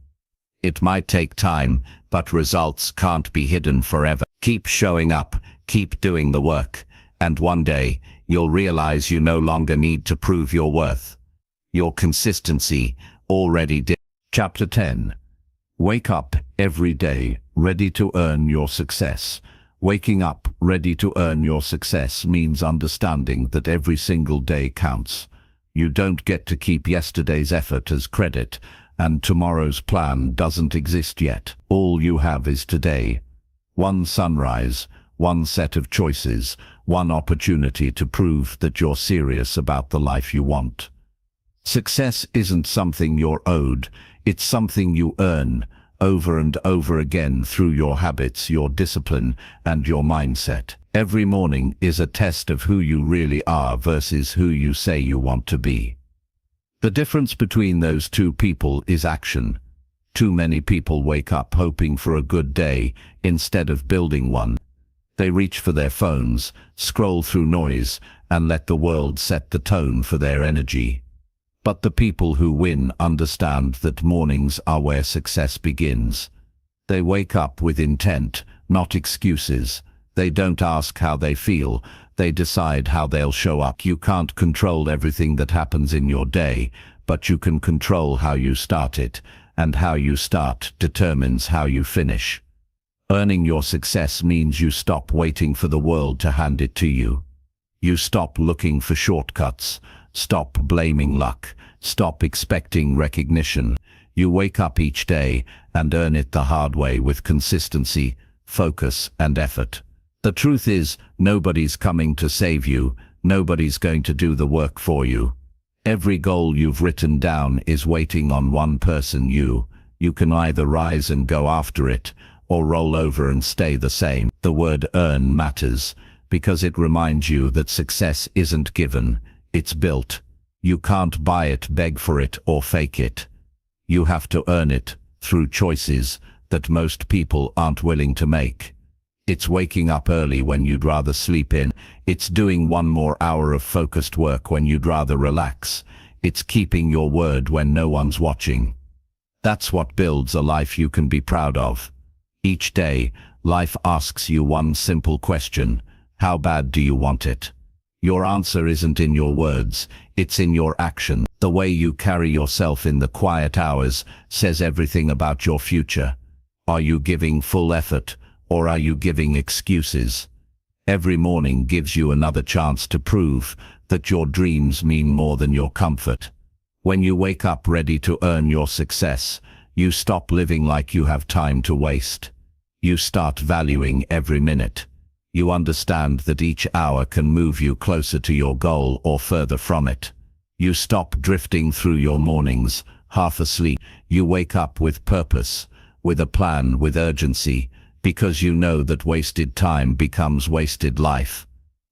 Speaker 2: It might take time, but results can't be hidden forever. Keep showing up, keep doing the work, and one day, you'll realize you no longer need to prove your worth. Your consistency already did.
Speaker 1: Chapter 10. Wake up every day, ready to earn your success. Waking up ready to earn your success means understanding that every single day counts. You don't get to keep yesterday's effort as credit, and tomorrow's plan doesn't exist yet. All you have is today. One sunrise, one set of choices, one opportunity to prove that you're serious about the life you want. Success isn't something you're owed, it's something you earn over and over again through your habits, your discipline, and your mindset. Every morning is a test of who you really are versus who you say you want to be. The difference between those two people is action. Too many people wake up hoping for a good day instead of building one. They reach for their phones, scroll through noise, and let the world set the tone for their energy. But the people who win understand that mornings are where success begins. They wake up with intent, not excuses. They don't ask how they feel, they decide how they'll show up. You can't control everything that happens in your day, but you can control how you start it, and how you start determines how you finish. Earning your success means you stop waiting for the world to hand it to you. You stop looking for shortcuts, stop blaming luck, stop expecting recognition. You wake up each day and earn it the hard way with consistency, focus, and effort. The truth is, nobody's coming to save you, nobody's going to do the work for you. Every goal you've written down is waiting on one person. You can either rise and go after it, or roll over and stay the same. The word earn matters, because it reminds you that success isn't given, it's built. You can't buy it, beg for it, or fake it. You have to earn it through choices that most people aren't willing to make. It's waking up early when you'd rather sleep in. It's doing one more hour of focused work when you'd rather relax. It's keeping your word when no one's watching. That's what builds a life you can be proud of. Each day, life asks you one simple question: how bad do you want it? Your answer isn't in your words, it's in your action. The way you carry yourself in the quiet hours says everything about your future. Are you giving full effort, or are you giving excuses? Every morning gives you another chance to prove that your dreams mean more than your comfort. When you wake up ready to earn your success, you stop living like you have time to waste. You start valuing every minute. You understand that each hour can move you closer to your goal or further from it. You stop drifting through your mornings, half asleep. You wake up with purpose, with a plan, with urgency, because you know that wasted time becomes wasted life.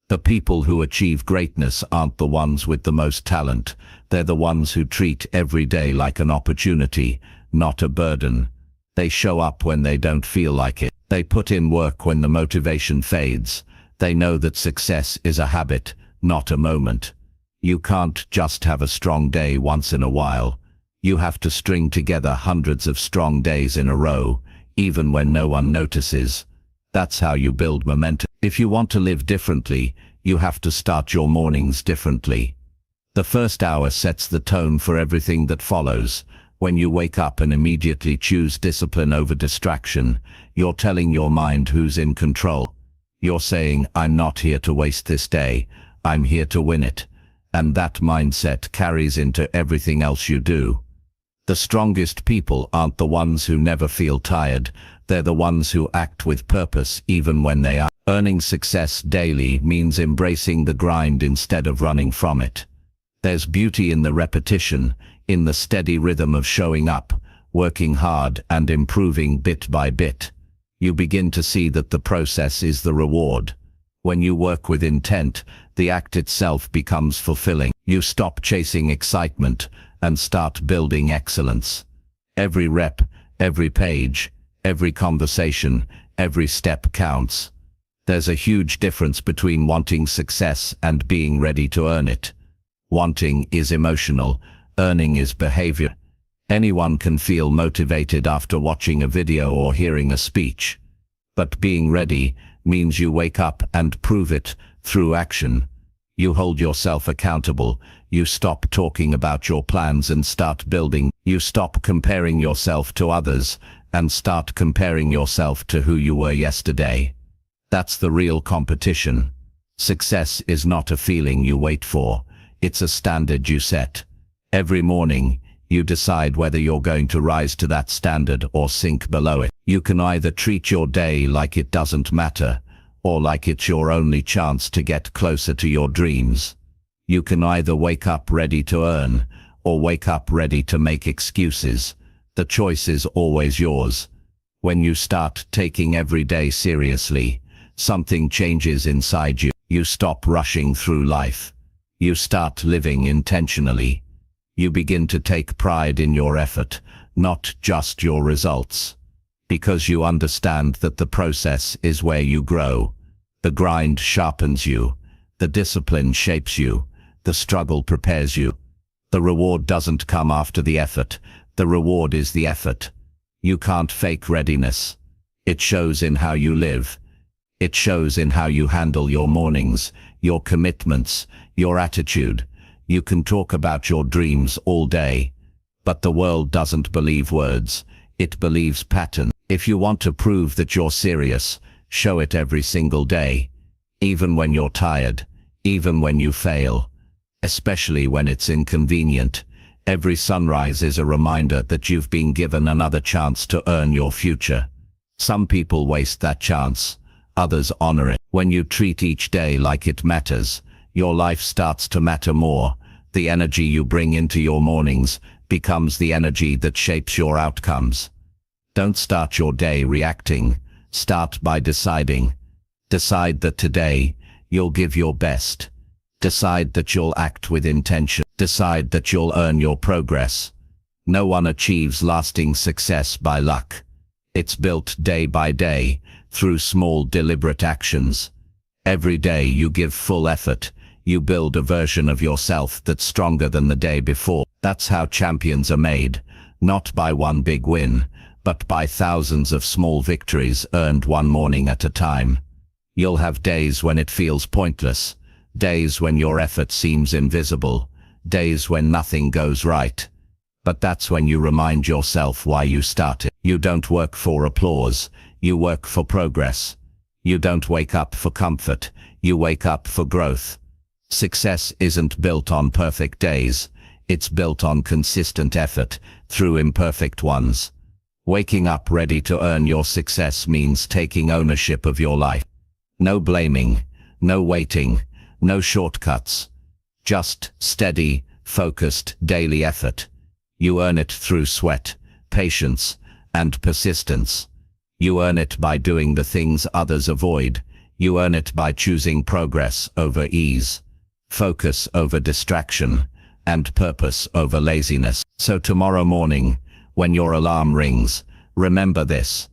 Speaker 1: The people who achieve greatness aren't the ones with the most talent. They're the ones who treat every day like an opportunity, not a burden. They show up when they don't feel like it. They put in work when the motivation fades. They know that success is a habit, not a moment. You can't just have a strong day once in a while.
Speaker 2: You have to string together hundreds of strong days in a row, even when no one notices. That's how you build momentum. If you want to live differently, you have to start your mornings differently. The first hour sets the tone for everything that follows. When you wake up and immediately choose discipline over distraction, you're telling your mind who's in control. You're saying, I'm not here to waste this day, I'm here to win it. And that mindset carries into everything else you do. The strongest people aren't the ones who never feel tired, they're the ones who act with purpose even when they are. Earning success daily means embracing the grind instead of running from it. There's beauty in the repetition, in the steady rhythm of showing up, working hard and improving bit by bit. You begin to see that the process is the reward. When you work with intent, the act itself becomes fulfilling. You stop chasing excitement and start building excellence. Every rep, every page, every conversation, every step counts. There's a huge difference between wanting success and being ready to earn it. Wanting is emotional, earning is behavior. Anyone can feel motivated after watching a video or hearing a speech. But being ready means you wake up and prove it through action. You hold yourself accountable. You stop talking about your plans and start building. You stop comparing yourself to others and start comparing yourself to who you were yesterday. That's the real competition. Success is not a feeling you wait for. It's a standard you set. Every morning, you decide whether you're going to rise to that standard or sink below it. You can either treat your day like it doesn't matter, or like it's your only chance to get closer to your dreams. You can either wake up ready to earn, or wake up ready to make excuses. The choice is always yours. When you start taking every day seriously, something changes inside you. You stop rushing through life. You start living intentionally. You begin to take pride in your effort, not just your results. Because you understand that the process is where you grow. The grind sharpens you. The discipline shapes you. The struggle prepares you. The reward doesn't come after the effort. The reward is the effort. You can't fake readiness. It shows in how you live. It shows in how you handle your mornings, your commitments, your attitude. You can talk about your dreams all day, but the world doesn't believe words. It believes pattern. If you want to prove that you're serious, show it every single day. Even when you're tired, even when you fail, especially when it's inconvenient. Every sunrise is a reminder that you've been given another chance to earn your future. Some people waste that chance. Others honor it. When you treat each day like it matters, your life starts to matter more. The energy you bring into your mornings becomes the energy that shapes your outcomes. Don't start your day reacting. Start by deciding. Decide that today you'll give your best. Decide that you'll act with intention. Decide that you'll earn your progress. No one achieves lasting success by luck. It's built day by day, through small deliberate actions. Every day you give full effort, you build a version of yourself that's stronger than the day before. That's how champions are made, not by one big win, but by thousands of small victories earned one morning at a time. You'll have days when it feels pointless, days when your effort seems invisible, days when nothing goes right. But that's when you remind yourself why you started. You don't work for applause, you work for progress. You don't wake up for comfort, you wake up for growth. Success isn't built on perfect days, it's built on consistent effort through imperfect ones. Waking up ready to earn your success means taking ownership of your life. No blaming, no waiting, no shortcuts. Just steady, focused daily effort. You earn it through sweat, patience, and persistence. You earn it by doing the things others avoid. You earn it by choosing progress over ease, focus over distraction, and purpose over laziness. So tomorrow morning, when your alarm rings, remember this.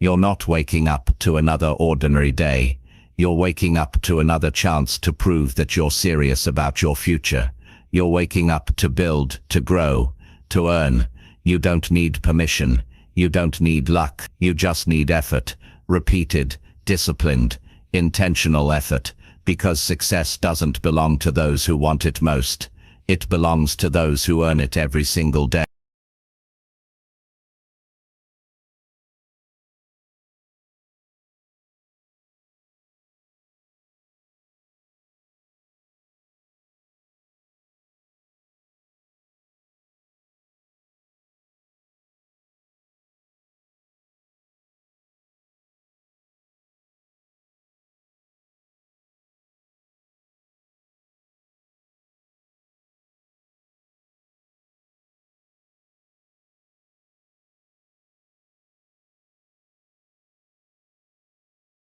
Speaker 2: You're not waking up to another ordinary day. You're waking up to another chance to prove that you're serious about your future. You're waking up to build, to grow, to earn. You don't need permission. You don't need luck. You just need effort. Repeated, disciplined, intentional effort. Because success doesn't belong to those who want it most. It belongs to those who earn it every single day.